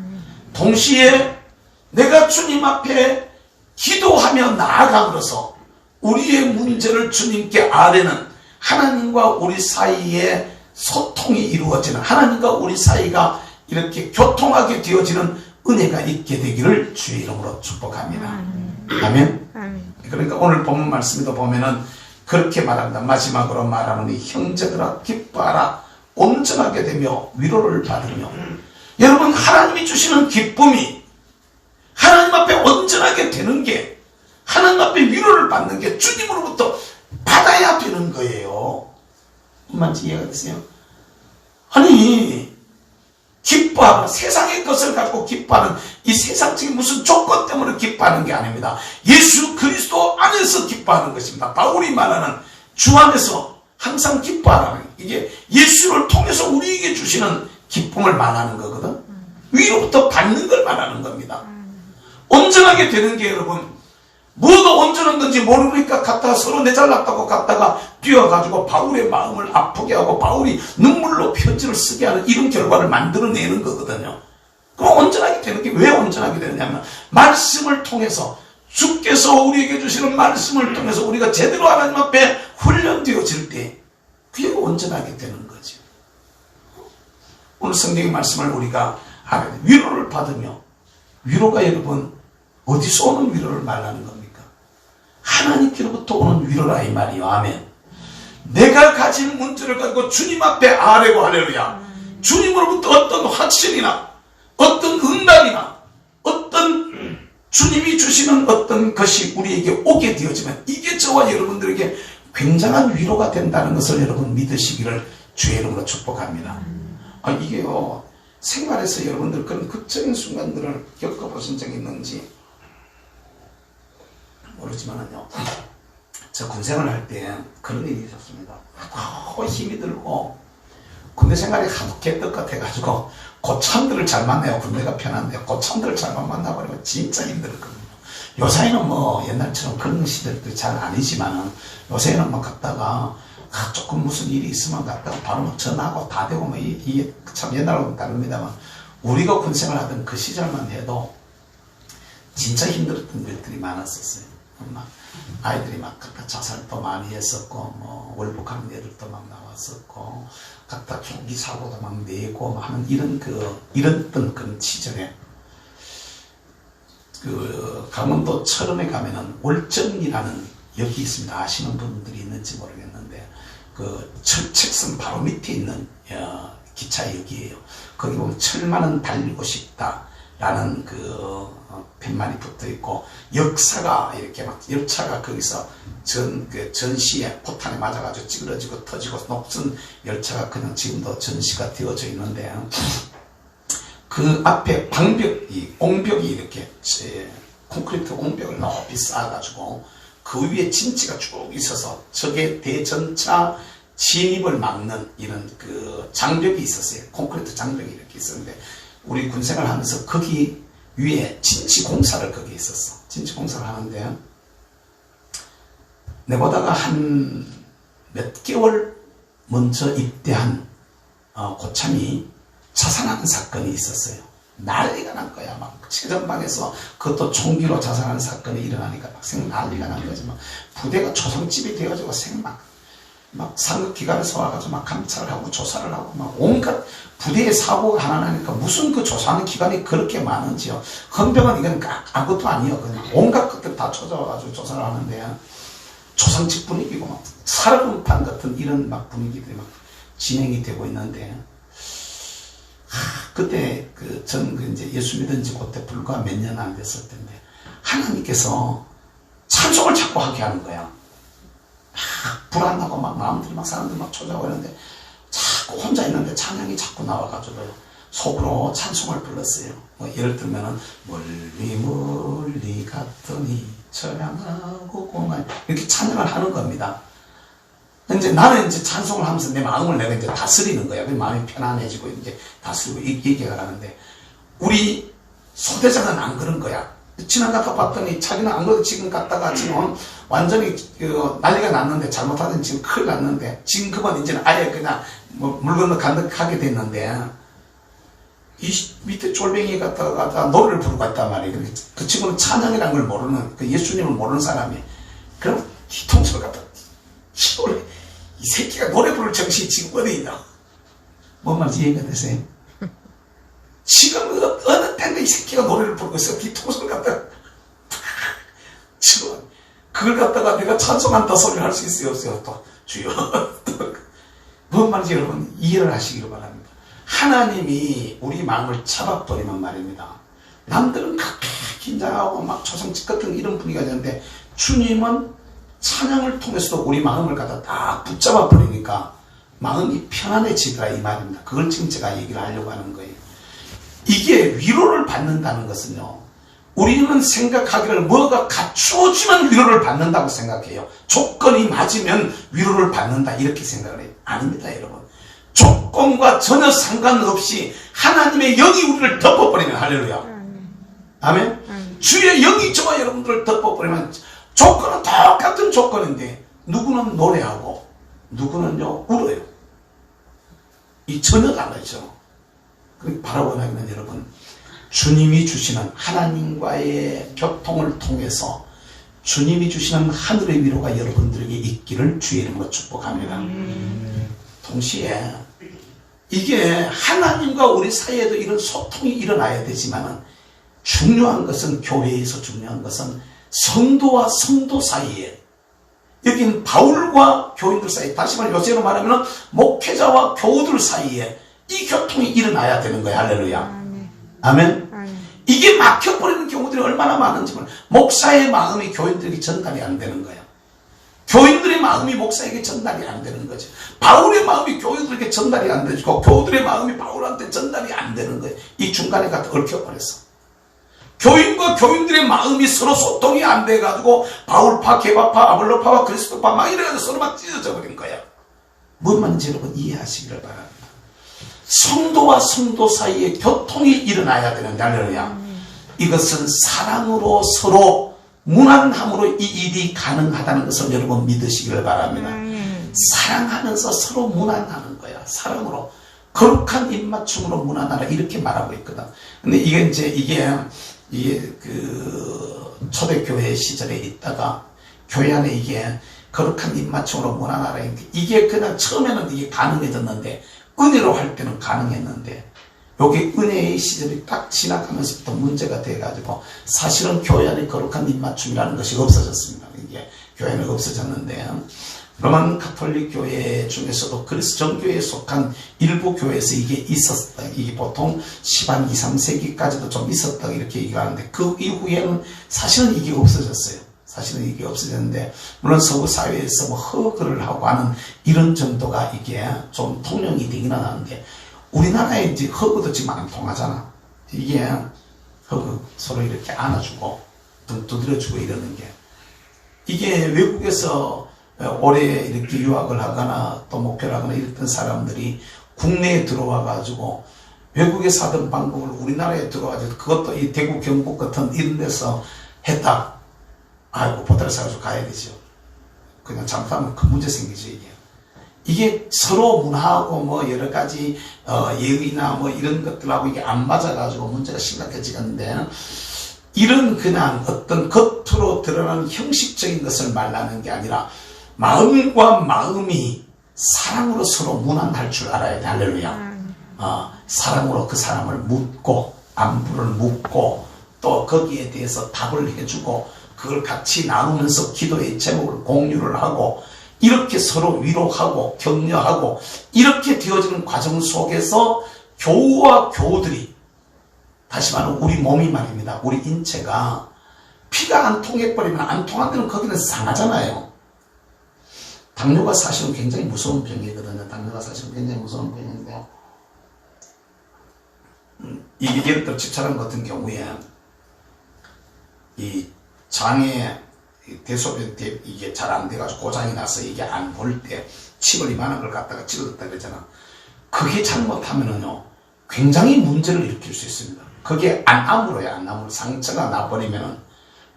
동시에 내가 주님 앞에 기도하며 나아감으로써 우리의 문제를 주님께 아뢰는 하나님과 우리 사이에 소통이 이루어지는, 하나님과 우리 사이가 이렇게 교통하게 되어지는 은혜가 있게 되기를 주의 이름으로 축복합니다. 아멘. 그러니까 오늘 본문 말씀에도 보면은 그렇게 말합니다. 마지막으로 말하노니 형제들아 기뻐하라. 온전하게 되며 위로를 받으며. 여러분, 하나님이 주시는 기쁨이 하나님 앞에 온전하게 되는 게, 하나님 앞에 위로를 받는 게 주님으로부터 받아야 되는 거예요. 뭔지 이해가 되세요? 아니, 기뻐하라. 세상의 것을 갖고 기뻐하는, 이 세상적인 무슨 조건 때문에 기뻐하는 게 아닙니다. 예수 그리스도 안에서 기뻐하는 것입니다. 바울이 말하는 주 안에서 항상 기뻐하라는, 이게 예수를 통해서 우리에게 주시는 기쁨을 말하는 거거든. 위로부터 받는 걸 말하는 겁니다. 온전하게 되는 게 여러분, 뭐가 온전한 건지 모르니까 갔다가 서로 내잘났다고 갔다가 뛰어가지고 바울의 마음을 아프게 하고 바울이 눈물로 편지를 쓰게 하는 이런 결과를 만들어내는 거거든요. 그럼 온전하게 되는 게 왜 온전하게 되느냐면 말씀을 통해서, 주께서 우리에게 주시는 말씀을 통해서 우리가 제대로 하나님 앞에 훈련되어질 때 그게 온전하게 되는 거죠. 오늘 성경의 말씀을 우리가 알아야 돼요. 위로를 받으며, 위로가 여러분 어디서 오는 위로를 말하는 겁니까? 하나님께로부터 오는 위로라 이 말이요. 아멘. 내가 가진 문제를 가지고 주님 앞에 아뢰고 할렐루야. 주님으로부터 어떤 확신이나 어떤 응답이나 어떤 주님이 주시는 어떤 것이 우리에게 오게 되어지면 이게 저와 여러분들에게 굉장한 위로가 된다는 것을 여러분 믿으시기를 주의 이름으로 축복합니다. 이게요, 생활에서 여러분들 그런 극적인 순간들을 겪어보신 적이 있는지 모르지만요, 저 군생활 할 때 그런 일이 있었습니다. 힘이 들고 군대 생활이 하도 개떡 같아가지고 고참들을 잘 만나요. 군대가 편한데 고참들을 잘못 만나버리면 진짜 힘들거든요. 요새는 뭐 옛날처럼 그런 시대들이 잘 아니지만은 요새는 뭐 갔다가 조금 무슨 일이 있으면 갔다가 바로 막 전화하고 다 되고 뭐 이게 참 옛날하고는 다릅니다만, 우리가 군생활 하던 그 시절만 해도 진짜 힘들었던 일들이 많았었어요. 막 아이들이 막 갖다 자살도 많이 했었고, 뭐 월북하는 애들도 막 나왔었고, 갖다 총기 사고도 막 내고 막 하는 이런 그런 시절에, 그 강원도 철원에 가면은 월정리라는 역이 있습니다. 아시는 분들이 있는지 모르겠는데, 그 철책선 바로 밑에 있는 기차역이에요. 거기 보면 철만은 달리고 싶다라는 그 팻말이 붙어 있고, 역사가 이렇게 막 열차가 거기서 전시에 포탄에 맞아가지고 찌그러지고 터지고 녹슨 열차가 그냥 지금도 전시가 되어져 있는데, 그 앞에 옹벽이 이렇게 콘크리트 옹벽을 높이 쌓아가지고 그 위에 진지가 쭉 있어서 적의 대전차 진입을 막는 이런 그 장벽이 있었어요. 콘크리트 장벽이 이렇게 있었는데, 우리 군생활 하면서 거기 위에 진지 공사를 거기 있었어. 진지 공사를 하는데, 내보다가 한 몇 개월 먼저 입대한 고참이 자살하는 사건이 있었어요. 난리가 난 거야. 막 최전방에서 그것도 총기로 자살하는 사건이 일어나니까 막 난리가 난 거지. 막 부대가 초상집이 되어가지고 막 상급기관에서 와가지고 막 감찰을 하고 조사를 하고 막 온갖 부대에 사고가 하나 나니까 무슨 그 조사하는 기관이 그렇게 많은지요. 헌병은 이건 아무것도 아니요. 그냥 온갖 것들 다 찾아와가지고 조사를 하는데, 조상집 분위기고 막 살얼음판 같은 이런 막 분위기들이 막 진행이 되고 있는데, 그때 전 이제 예수 믿은 지 그때 불과 몇 년 안 됐을 텐데, 하나님께서 찬송을 자꾸 하게 하는 거야. 불안하고 막 마음들이 막 사람들이 막 초조하고 이러는데, 자꾸 혼자 있는데 찬양이 자꾸 나와가지고 속으로 찬송을 불렀어요. 뭐 예를 들면은 멀리 멀리 갔더니 저량하고 공간, 이렇게 찬양을 하는 겁니다. 이제 나는 이제 찬송을 하면서 내 마음을 내가 이제 다스리는 거야. 마음이 편안해지고 이제 다스리고 얘기하라는데, 우리 소대장은 안 그런 거야. 지나가다 봤더니 자기는 안 그래도 지금 갔다가 지금 완전히 난리가 났는데, 잘못하든 지금 큰일 났는데, 지금 그만 이제는 아예 그냥 물 건너 가게 됐는데, 이 밑에 쫄뱅이 갔다가 노래를 부르고 갔단 말이에요. 그 친구는 찬양이라는 걸 모르는, 그 예수님을 모르는 사람이. 그럼 뒤통수를 갖다 이 새끼가 노래 부를 정신이 지금 어디 있나? 뭔 말인지 이해가 되세요? 지금 어느 때인데 이 새끼가 노래를 부르고 있어. 뒤통수를 갖다가 지금 그걸 갖다가 내가 찬송한다 소리를 할 수 있어요, 없어요? 또 주여. 뭔 말인지 여러분 이해를 하시기를 바랍니다. 하나님이 우리 마음을 잡아버리면 말입니다, 남들은 그렇게 긴장하고 막 초상집 같은 이런 분위기가 되는데, 주님은 찬양을 통해서도 우리 마음을 갖다 딱 붙잡아 버리니까 마음이 편안해지더라, 이 말입니다. 그걸 지금 제가 얘기를 하려고 하는 거예요. 이게 위로를 받는다는 것은요, 우리는 생각하기를 뭐가 갖추어지면 위로를 받는다고 생각해요. 조건이 맞으면 위로를 받는다 이렇게 생각을 해요. 아닙니다, 여러분. 조건과 전혀 상관없이 하나님의 영이 우리를 덮어버리면, 할렐루야, 아멘. 주의 영이 저와 여러분들을 덮어버리면, 조건은 똑같은 조건인데 누구는 노래하고 누구는요 울어요. 이 전혀 다르죠. 바라보면 여러분, 주님이 주시는 하나님과의 교통을 통해서 주님이 주시는 하늘의 위로가 여러분들에게 있기를 주의 이름으로 축복합니다. 동시에 이게 하나님과 우리 사이에도 이런 소통이 일어나야 되지만, 중요한 것은, 교회에서 중요한 것은 성도와 성도 사이에, 여기는 바울과 교인들 사이에, 다시 말해 요새로 말하면 목회자와 교우들 사이에 이 교통이 일어나야 되는 거야. 할렐루야, 아멘. 이게 막혀버리는 경우들이 얼마나 많은지 몰라. 목사의 마음이 교인들에게 전달이 안 되는 거야. 교인들의 마음이 목사에게 전달이 안 되는 거죠. 바울의 마음이 교인들에게 전달이 안 되고 교우들의 마음이 바울한테 전달이 안 되는 거예요. 이 중간에 갖다 얽혀버렸어. 교인과 교인들의 마음이 서로 소통이 안 돼가지고 바울파, 게바파, 아볼로파와 그리스도파 막 이래가지고 서로 막 찢어져 버린 거야. 뭔 말인지 여러분 이해하시기를 바랍니다. 성도와 성도 사이에 교통이 일어나야 되는데 할렐루야. 이것은 사랑으로 서로 무난함으로 이 일이 가능하다는 것을 여러분 믿으시기를 바랍니다. 사랑하면서 서로 무난하는 거야. 사랑으로 거룩한 입맞춤으로 무난하라 이렇게 말하고 있거든. 근데 이게 그 초대교회 시절에 있다가 교회 안에 이게 거룩한 입맞춤으로 무난하라 이게 그냥 처음에는 이게 가능해졌는데 은혜로 할 때는 가능했는데 여기 은혜의 시절이 딱 지나가면서부터 문제가 돼가지고 사실은 교회 안에 거룩한 입맞춤이라는 것이 없어졌습니다. 이게 교회 안에 없어졌는데 로만 가톨릭 교회 중에서도 그리스 정교회에 속한 일부 교회에서 이게 있었다. 이게 보통 10한 2, 3세기까지도 좀 있었다 이렇게 얘기를 하는데 그 이후에는 사실은 이게 없어졌어요. 사실은 이게 없어졌는데 물론 서구 사회에서 뭐 허그를 하고 하는 이런 정도가 이게 좀 통용이 되긴 하는데 우리나라에 이제 허그도 지금 안 통하잖아. 이게 허그 서로 이렇게 안아주고 등 두드려주고 이러는 게 이게 외국에서 오래 이렇게 유학을 하거나 또 목표를 하거나 이랬던 사람들이 국내에 들어와 가지고 외국에서 하던 방법을 우리나라에 들어와가지고 그것도 이 대구 경북 같은 이런 데서 했다. 아이고 보따리 사가지고 가야 되죠. 그냥 잘못하면 큰 문제 생기죠. 이게 서로 문화하고 뭐 여러 가지 예의나 뭐 이런 것들하고 이게 안 맞아가지고 문제가 심각해지는데 이런 그냥 어떤 겉으로 드러나는 형식적인 것을 말하는 게 아니라 마음과 마음이 사랑으로 서로 무난할 줄 알아야 돼. 할렐루야. 사랑으로 그 사람을 묻고 안부를 묻고 또 거기에 대해서 답을 해주고 그걸 같이 나누면서 기도의 제목을 공유를 하고 이렇게 서로 위로하고 격려하고 이렇게 되어지는 과정 속에서 교우와 교우들이 다시 말하면 우리 몸이 말입니다. 우리 인체가 피가 안 통해버리면 안 통하면 거기는 상하잖아요. 당뇨가 사실은 굉장히 무서운 병이거든요. 당뇨가 사실은 굉장히 무서운 병인데 이게 예를 들어 집사람 같은 경우에 이 장에 대소변 이게 잘 안 돼가지고 고장이 나서 이게 안 볼 때 침을 이만한 걸 갖다가 찍어줬다 그러잖아. 그게 잘못하면은요 굉장히 문제를 일으킬 수 있습니다. 그게 안 아물어요. 안 아물어. 상처가 나버리면은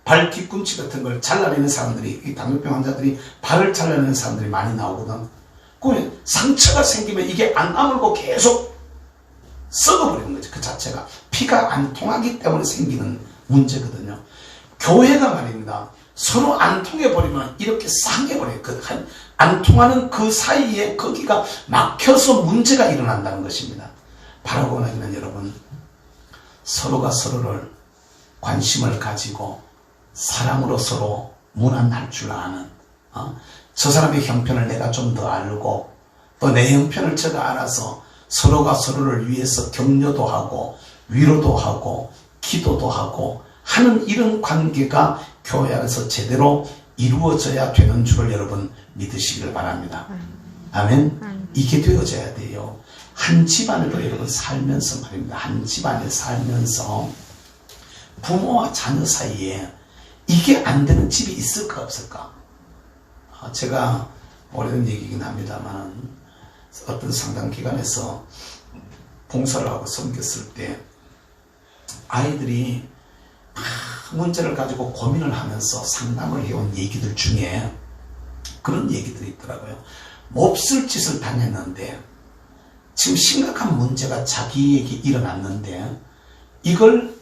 발 뒤꿈치 같은 걸 잘라내는 사람들이 이 당뇨병 환자들이 발을 잘라내는 사람들이 많이 나오거든. 그 상처가 생기면 이게 안 아물고 계속 썩어버리는 거죠. 그 자체가 피가 안 통하기 때문에 생기는 문제거든요. 교회가 말입니다. 서로 안 통해버리면 이렇게 상해버려요. 안 통하는 그 사이에 거기가 막혀서 문제가 일어난다는 것입니다. 바라고 나기는 여러분 서로가 서로를 관심을 가지고 사랑으로 서로 무난할 줄 아는 저 사람의 형편을 내가 좀 더 알고 또 내 형편을 제가 알아서 서로가 서로를 위해서 격려도 하고 위로도 하고 기도도 하고 하는 이런 관계가 교회 안에서 제대로 이루어져야 되는 줄을 여러분 믿으시길 바랍니다. 아멘. 이게 되어져야 돼요. 한 집안으로 여러분 살면서 말입니다. 한 집안에 살면서 부모와 자녀 사이에 이게 안 되는 집이 있을까 없을까? 제가 오래된 얘기긴 합니다만 어떤 상담기관에서 봉사를 하고 섬겼을 때 아이들이 문제를 가지고 고민을 하면서 상담을 해온 얘기들 중에 그런 얘기들이 있더라고요. 몹쓸 짓을 당했는데 지금 심각한 문제가 자기에게 일어났는데 이걸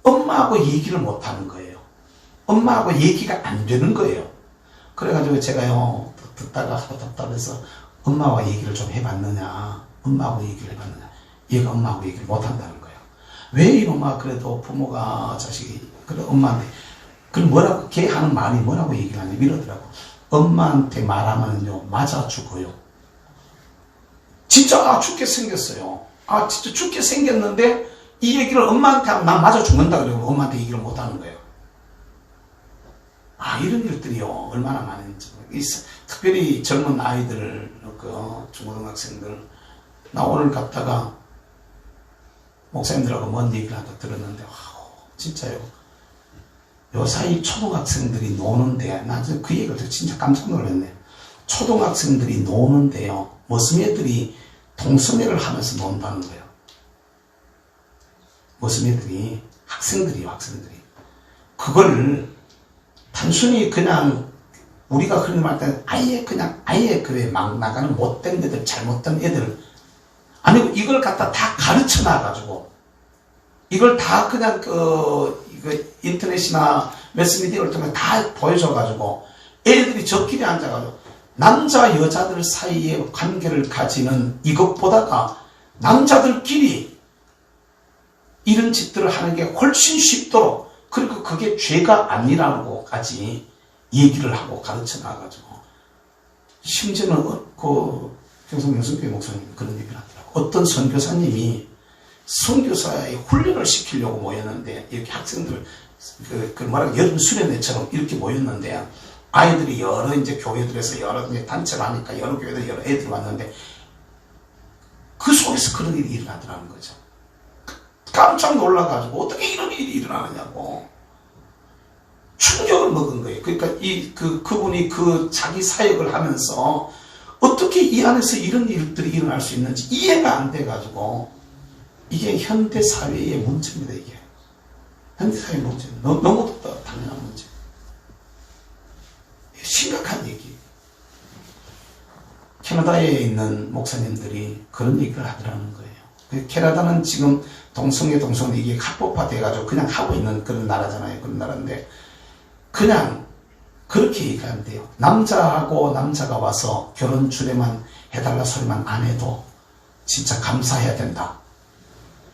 엄마하고 얘기를 못하는 거예요. 엄마하고 얘기가 안 되는 거예요. 그래가지고 제가요 듣다가 하도 답답해서 엄마와 얘기를 좀 해봤느냐, 엄마하고 얘기를 해봤느냐, 얘가 엄마하고 얘기를 못한다는 거예요. 왜 이놈아 그래도 부모가 자식이 그래 엄마한테 그럼 뭐라고 걔 하는 말이 뭐라고 얘기를 하냐 이러더라고. 엄마한테 말하면요 맞아 죽어요. 진짜 죽게 생겼어요. 진짜 죽게 생겼는데 이 얘기를 엄마한테 하면 난 맞아 죽는다 그러고 엄마한테 얘기를 못하는 거예요. 이런 일들이요 얼마나 많은지. 특별히 젊은 아이들, 중고등학생들, 나 오늘 갔다가 목사님들하고 뭔 얘기를 하다 들었는데, 진짜요. 요 사이 초등학생들이 노는데, 나 그 얘기를 듣고 진짜 깜짝 놀랐네. 초등학생들이 노는데요, 무슨 애들이 동성애를 하면서 논다는 거예요. 무슨 애들이, 학생들이요. 그걸 단순히 그냥 우리가 그런 말 할 때는 아예 그래 막 나가는 못된 애들, 잘못된 애들, 아니고 이걸 갖다 다 가르쳐 놔가지고 이걸 다 그냥 인터넷이나 매스미디어를 통해 다 보여줘가지고 애들이 저끼리 앉아가지고 남자 여자들 사이에 관계를 가지는 이것보다가 남자들끼리 이런 짓들을 하는 게 훨씬 쉽도록, 그리고 그게 죄가 아니라고까지 얘기를 하고 가르쳐 나가지고, 심지어는 평성 여성교회 목사님 그런 얘기를 하더라고. 어떤 선교사님이 선교사의 훈련을 시키려고 모였는데, 이렇게 학생들 여름 수련회처럼 이렇게 모였는데, 아이들이 여러 이제 교회들에서 여러 이제 단체를 하니까 여러 교회들 여러 애들이 왔는데, 그 속에서 그런 일이 일어나더라는 거죠. 깜짝 놀라가지고 어떻게 이런 일이 일어나느냐고 충격을 먹은 거예요. 그러니까 그분이 자기 사역을 하면서 어떻게 이 안에서 이런 일들이 일어날 수 있는지 이해가 안 돼가지고, 이게 현대 사회의 문제입니다. 이게 현대 사회 문제, 너무 당연한 문제, 심각한 얘기. 캐나다에 있는 목사님들이 그런 얘기를 하더라는 거예요. 캐나다는 지금 동성애 이게 합법화 돼가지고 그냥 하고 있는 그런 나라잖아요. 그런 나라인데 그냥 그렇게 얘기한대요. 남자하고 남자가 와서 결혼 주례만 해달라 소리만 안 해도 진짜 감사해야 된다.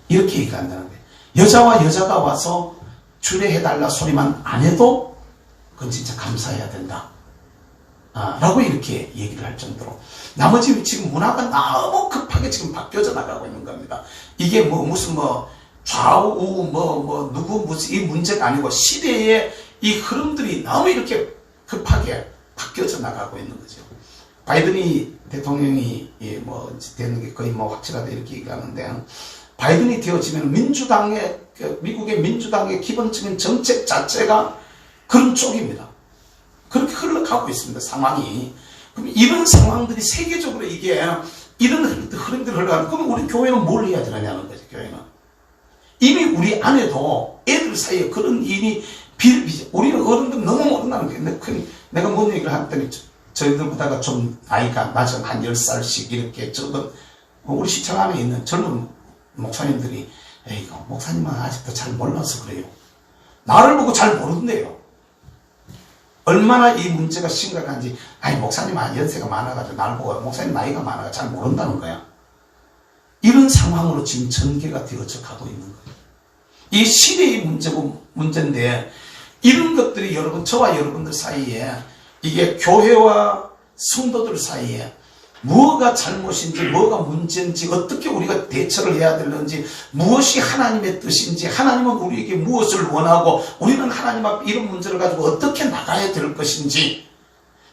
이렇게 얘기한다는 거예요. 여자와 여자가 와서 주례해달라 소리만 안 해도 그건 진짜 감사해야 된다. 라고 이렇게 얘기를 할 정도로, 나머지 지금 문화가 너무 급하게 지금 바뀌어져 나가고 있는 겁니다. 이게 무슨 좌우 누구 무슨 이 문제가 아니고 시대의 이 흐름들이 너무 이렇게 급하게 바뀌어져 나가고 있는 거죠. 바이든이 대통령이 되는 게 거의 확실하다 이렇게 얘기하는데, 바이든이 되어지면 미국의 민주당의 기본적인 정책 자체가 그런 쪽입니다. 그렇게 흘러가고 있습니다, 상황이. 그럼 이런 상황들이 세계적으로 이게 이런 흐름들이 흘러가면, 그럼 우리 교회는 뭘 해야 되느냐는 거죠. 교회는 이미 우리 안에도 애들 사이에 그런 일이 우리는 어른들 너무 모른다는 거예요. 내가 뭔 얘기를 했더니 저희들보다가 좀 나이가 낮은 한 10살씩 이렇게 적은 우리 시청 안에 있는 젊은 목사님들이, 목사님은 아직도 잘 몰라서 그래요. 나를 보고 잘 모른대요. 얼마나 이 문제가 심각한지. 목사님 연세가 많아가지고 나를 보고 목사님 나이가 많아가지고 잘 모른다는 거야. 이런 상황으로 지금 전개가 되어져 가고 있는 거예요. 이 시대의 문제인데, 이런 것들이 저와 여러분들 사이에, 이게 교회와 성도들 사이에 무엇가 잘못인지, 뭐가 문제인지, 어떻게 우리가 대처를 해야 되는지, 무엇이 하나님의 뜻인지, 하나님은 우리에게 무엇을 원하고, 우리는 하나님 앞에 이런 문제를 가지고 어떻게 나가야 될 것인지,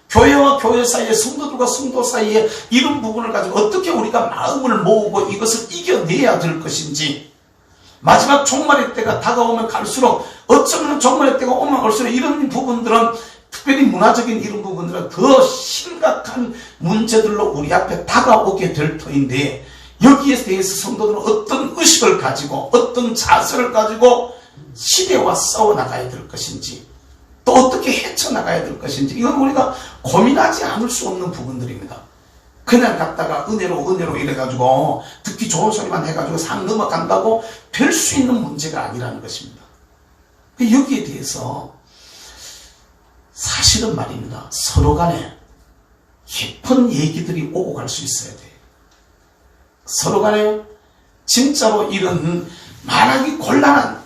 교회와 교회 사이에, 성도들과 성도 사이에 이런 부분을 가지고 어떻게 우리가 마음을 모으고 이것을 이겨내야 될 것인지, 마지막 종말의 때가 다가오면 갈수록, 어쩌면 종말의 때가 오면 올수록 이런 부분들은, 특별히 문화적인 이런 부분들은 더 심각한 문제들로 우리 앞에 다가오게 될 터인데, 여기에 대해서 성도들은 어떤 의식을 가지고 어떤 자세를 가지고 시대와 싸워나가야 될 것인지, 또 어떻게 헤쳐나가야 될 것인지, 이건 우리가 고민하지 않을 수 없는 부분들입니다. 그냥 갔다가 은혜로 이래가지고 듣기 좋은 소리만 해가지고 상 넘어간다고 될 수 있는 문제가 아니라는 것입니다. 여기에 대해서 사실은 말입니다, 서로 간에 깊은 얘기들이 오고 갈 수 있어야 돼요. 서로 간에 진짜로 이런 말하기 곤란한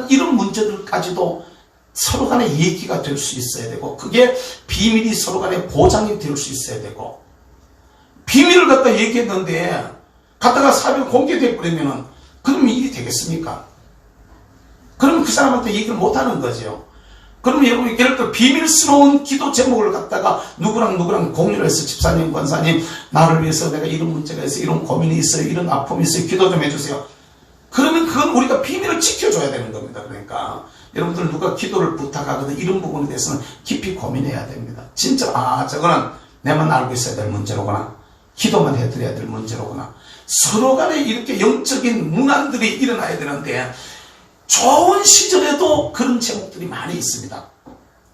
이런 문제들까지도 서로 간에 얘기가 될 수 있어야 되고, 그게 비밀이 서로 간에 보장이 될 수 있어야 되고, 비밀을 갖다 얘기했는데 갖다가 사실 공개돼 버리면은 그러면 일이 되겠습니까? 그러면 그 사람한테 얘기를 못 하는 거죠. 그러면 여러분 예를 들어 비밀스러운 기도 제목을 갖다가 누구랑 공유를 해서 집사님, 권사님, 나를 위해서 내가 이런 문제가 있어요, 이런 고민이 있어요, 이런 아픔이 있어요, 기도 좀 해주세요. 그러면 그건 우리가 비밀을 지켜줘야 되는 겁니다. 그러니까 여러분들 누가 기도를 부탁하거든 이런 부분에 대해서는 깊이 고민해야 됩니다. 진짜 저거는 내만 알고 있어야 될 문제로구나, 기도만 해드려야 될 문제로구나. 서로 간에 이렇게 영적인 문안들이 일어나야 되는데 좋은 시절에도 그런 제목들이 많이 있습니다.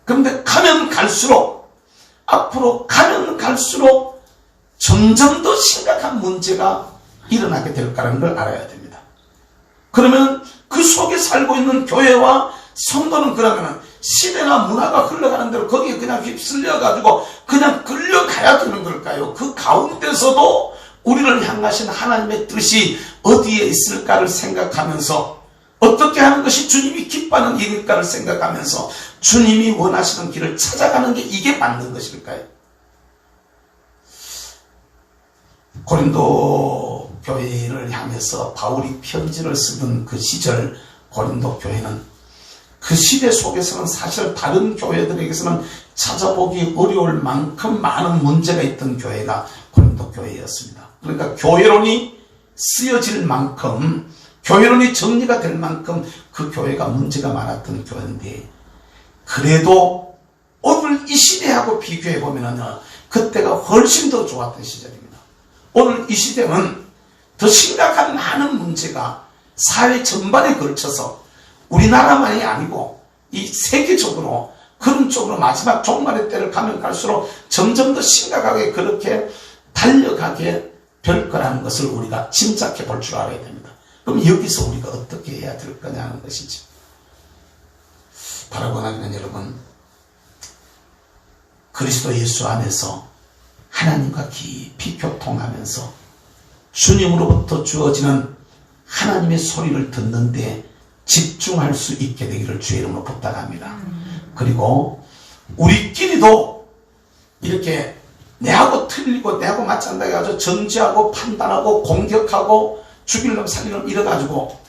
그런데 가면 갈수록, 앞으로 가면 갈수록 점점 더 심각한 문제가 일어나게 될 거라는 걸 알아야 됩니다. 그러면 그 속에 살고 있는 교회와 성도는 그러면 시대나 문화가 흘러가는 대로 거기에 그냥 휩쓸려가지고 그냥 끌려가야 되는 걸까요? 그 가운데서도 우리를 향하신 하나님의 뜻이 어디에 있을까를 생각하면서, 어떻게 하는 것이 주님이 기뻐하는 일일까를 생각하면서 주님이 원하시는 길을 찾아가는 게 이게 맞는 것일까요? 고린도 교회를 향해서 바울이 편지를 쓰던 그 시절 고린도 교회는, 그 시대 속에서는 사실 다른 교회들에게서는 찾아보기 어려울 만큼 많은 문제가 있던 교회가 고린도 교회였습니다. 그러니까 교회론이 쓰여질 만큼, 교회론이 정리가 될 만큼 그 교회가 문제가 많았던 교회인데, 그래도 오늘 이 시대하고 비교해보면 그때가 훨씬 더 좋았던 시절입니다. 오늘 이 시대는 더 심각한 많은 문제가 사회 전반에 걸쳐서 우리나라만이 아니고 이 세계적으로 그런 쪽으로 마지막 종말의 때를 가면 갈수록 점점 더 심각하게 그렇게 달려가게 될 거라는 것을 우리가 짐작해 볼 줄 알아야 됩니다. 그럼 여기서 우리가 어떻게 해야 될 거냐는 것이죠. 바라보는 여러분, 그리스도 예수 안에서 하나님과 깊이 교통하면서 주님으로부터 주어지는 하나님의 소리를 듣는데 집중할 수 있게 되기를 주의 이름으로 부탁합니다. 그리고 우리끼리도 이렇게 내하고 틀리고 내하고 맞지 않다 해가지고 정죄하고 판단하고 공격하고 죽일 놈 살릴 놈 이래가지고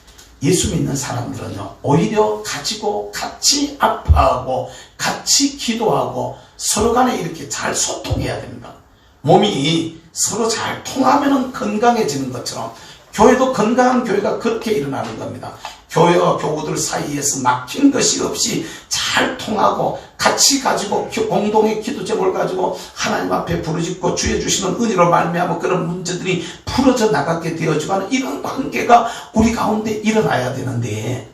예수 믿는 사람들은요, 오히려 가지고 같이 아파하고 같이 기도하고 서로 간에 이렇게 잘 소통해야 됩니다. 몸이 서로 잘 통하면 건강해지는 것처럼 교회도 건강한 교회가 그렇게 일어나는 겁니다. 교회와 교우들 사이에서 막힌 것이 없이 잘 통하고 같이 가지고 공동의 기도 제목을 가지고 하나님 앞에 부르짖고 주의 주시는 은혜로 말미암아 그런 문제들이 풀어져 나가게 되어지고 하는 이런 관계가 우리 가운데 일어나야 되는데,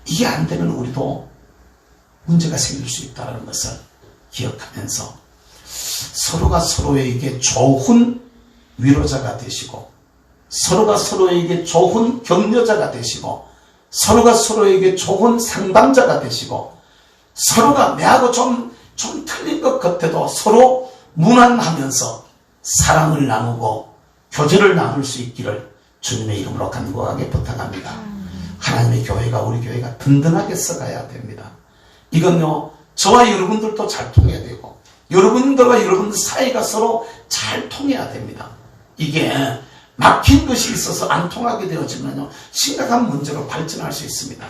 이게 안 되면 우리도 문제가 생길 수 있다는 것을 기억하면서 서로가 서로에게 좋은 위로자가 되시고, 서로가 서로에게 좋은 격려자가 되시고, 서로가 서로에게 좋은 상담자가 되시고, 서로가 내하고 좀 틀린 것 같아도 서로 무난하면서 사랑을 나누고 교제를 나눌 수 있기를 주님의 이름으로 간구하게 부탁합니다. 하나님의 교회가, 우리 교회가 든든하게 써가야 됩니다. 이건요, 저와 여러분들도 잘 통해야 되고 여러분들과 여러분들 사이가 서로 잘 통해야 됩니다. 이게 막힌 것이 있어서 안 통하게 되어지면요, 심각한 문제로 발전할 수 있습니다.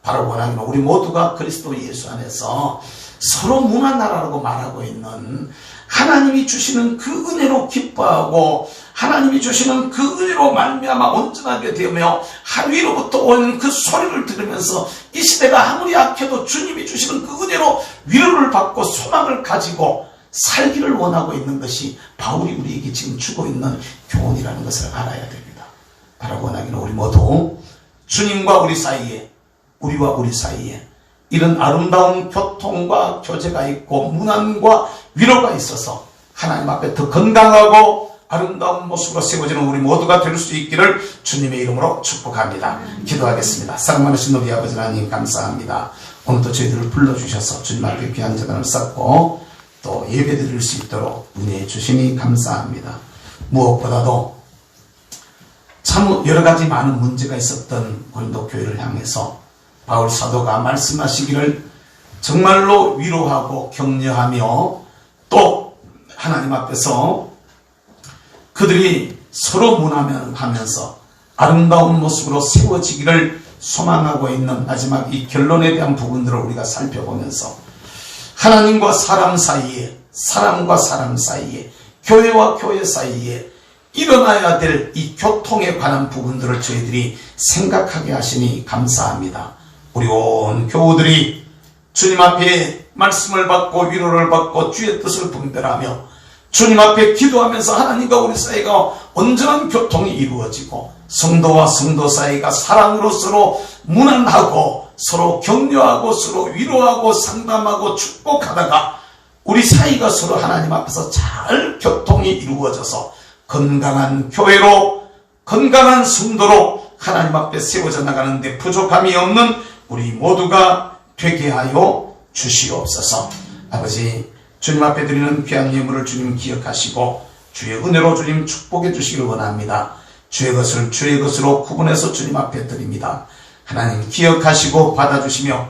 바로 원하기는 우리 모두가 그리스도 예수 안에서 서로 무난하라고 말하고 있는 하나님이 주시는 그 은혜로 기뻐하고 하나님이 주시는 그 은혜로 말미암아 온전하게 되며 하위로부터 온 그 소리를 들으면서 이 시대가 아무리 약해도 주님이 주시는 그 은혜로 위로를 받고 소망을 가지고 살기를 원하고 있는 것이 바울이 우리에게 지금 주고 있는 교훈이라는 것을 알아야 됩니다. 바로 원하기는 우리 모두 주님과 우리 사이에, 우리와 우리 사이에 이런 아름다운 교통과 교제가 있고 문안과 위로가 있어서 하나님 앞에 더 건강하고 아름다운 모습으로 세워지는 우리 모두가 될 수 있기를 주님의 이름으로 축복합니다. 기도하겠습니다. 사랑 많으신 우리 아버지 하나님 감사합니다. 오늘도 저희들을 불러주셔서 주님 앞에 귀한 재단을 쌓고 또 예배드릴 수 있도록 은혜해 주시니 감사합니다. 무엇보다도 참 여러가지 많은 문제가 있었던 고린도 교회를 향해서 바울 사도가 말씀하시기를 정말로 위로하고 격려하며 또 하나님 앞에서 그들이 서로 문안하면서 아름다운 모습으로 세워지기를 소망하고 있는 마지막 이 결론에 대한 부분들을 우리가 살펴보면서 하나님과 사람 사이에, 사람과 사람 사이에, 교회와 교회 사이에 일어나야 될 이 교통에 관한 부분들을 저희들이 생각하게 하시니 감사합니다. 우리 온 교우들이 주님 앞에 말씀을 받고 위로를 받고 주의 뜻을 분별하며 주님 앞에 기도하면서 하나님과 우리 사이가 온전한 교통이 이루어지고 성도와 성도 사이가 사랑으로 서로 무난하고 서로 격려하고 서로 위로하고 상담하고 축복하다가 우리 사이가 서로 하나님 앞에서 잘 교통이 이루어져서 건강한 교회로, 건강한 성도로 하나님 앞에 세워져 나가는데 부족함이 없는 우리 모두가 되게 하여 주시옵소서. 아버지, 주님 앞에 드리는 귀한 예물을 주님 기억하시고 주의 은혜로 주님 축복해 주시기를 원합니다. 주의 것을 주의 것으로 구분해서 주님 앞에 드립니다. 하나님 기억하시고 받아주시며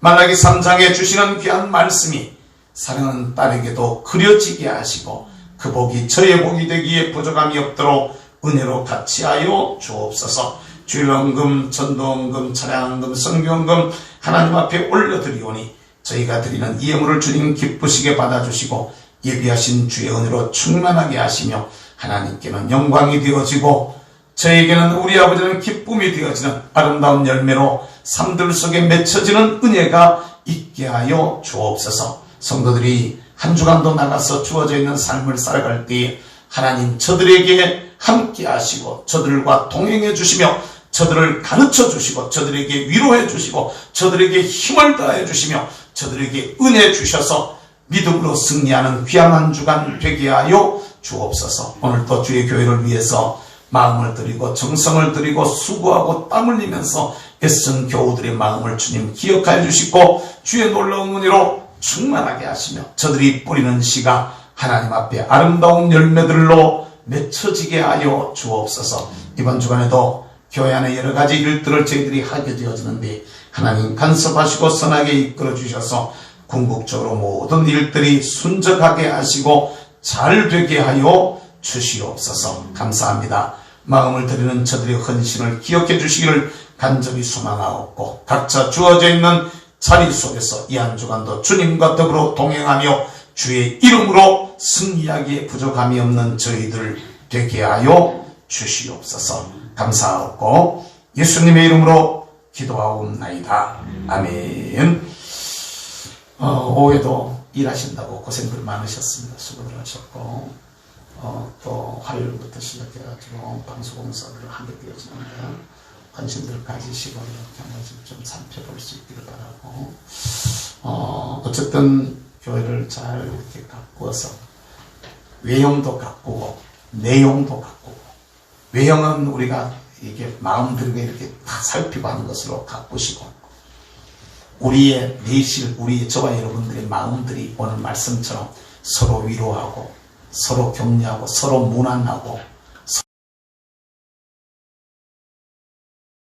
말라기 3장에 주시는 귀한 말씀이 사랑하는 딸에게도 그려지게 하시고 그 복이 저의 복이 되기에 부족함이 없도록 은혜로 같이하여 주옵소서. 주일헌금, 전도헌금, 찬양헌금, 성교헌금 하나님 앞에 올려드리오니 저희가 드리는 이 예물을 주님 기쁘시게 받아주시고 예비하신 주의 은혜로 충만하게 하시며 하나님께는 영광이 되어지고 저에게는 우리 아버지는 기쁨이 되어지는 아름다운 열매로 삶들 속에 맺혀지는 은혜가 있게 하여 주옵소서. 성도들이 한 주간도 나가서 주어져 있는 삶을 살아갈 때에 하나님 저들에게 함께 하시고 저들과 동행해 주시며 저들을 가르쳐 주시고 저들에게 위로해 주시고 저들에게 힘을 더해 주시며 저들에게 은혜 주셔서 믿음으로 승리하는 귀한 한 주간 되게 하여 주옵소서. 오늘도 주의 교회를 위해서 마음을 드리고 정성을 드리고 수고하고 땀 흘리면서 애쓴 교우들의 마음을 주님 기억하여 주시고 주의 놀라운 은혜로 충만하게 하시며 저들이 뿌리는 씨가 하나님 앞에 아름다운 열매들로 맺혀지게 하여 주옵소서. 이번 주간에도 교회 안에 여러 가지 일들을 저희들이 하게 되어지는데 하나님 간섭하시고 선하게 이끌어 주셔서 궁극적으로 모든 일들이 순적하게 하시고 잘 되게 하여 주시옵소서. 감사합니다. 마음을 드리는 저들의 헌신을 기억해 주시기를 간절히 소망하옵고 각자 주어져 있는 자리 속에서 이 한 주간도 주님과 더불어 동행하며 주의 이름으로 승리하기에 부족함이 없는 저희들 되게 하여 주시옵소서. 감사하고 예수님의 이름으로 기도하옵나이다. 아멘. 오후에도 일하신다고 고생들 많으셨습니다. 수고들 하셨고 또 화요일부터 시작해가지고 방송공사를 하게 되어지는데 관심들 가지시고 이렇게 한번 좀 살펴볼 수 있기를 바라고 어쨌든 교회를 잘 이렇게 가꾸어서 외형도 가꾸고 내용도 가꾸고 외형은 우리가 이게 마음 들고 이렇게 다 살피고 하는 것으로 가꾸시고 우리의 내실, 우리의 저와 여러분들의 마음들이 오늘 말씀처럼 서로 위로하고 서로 격려하고 서로 무난하고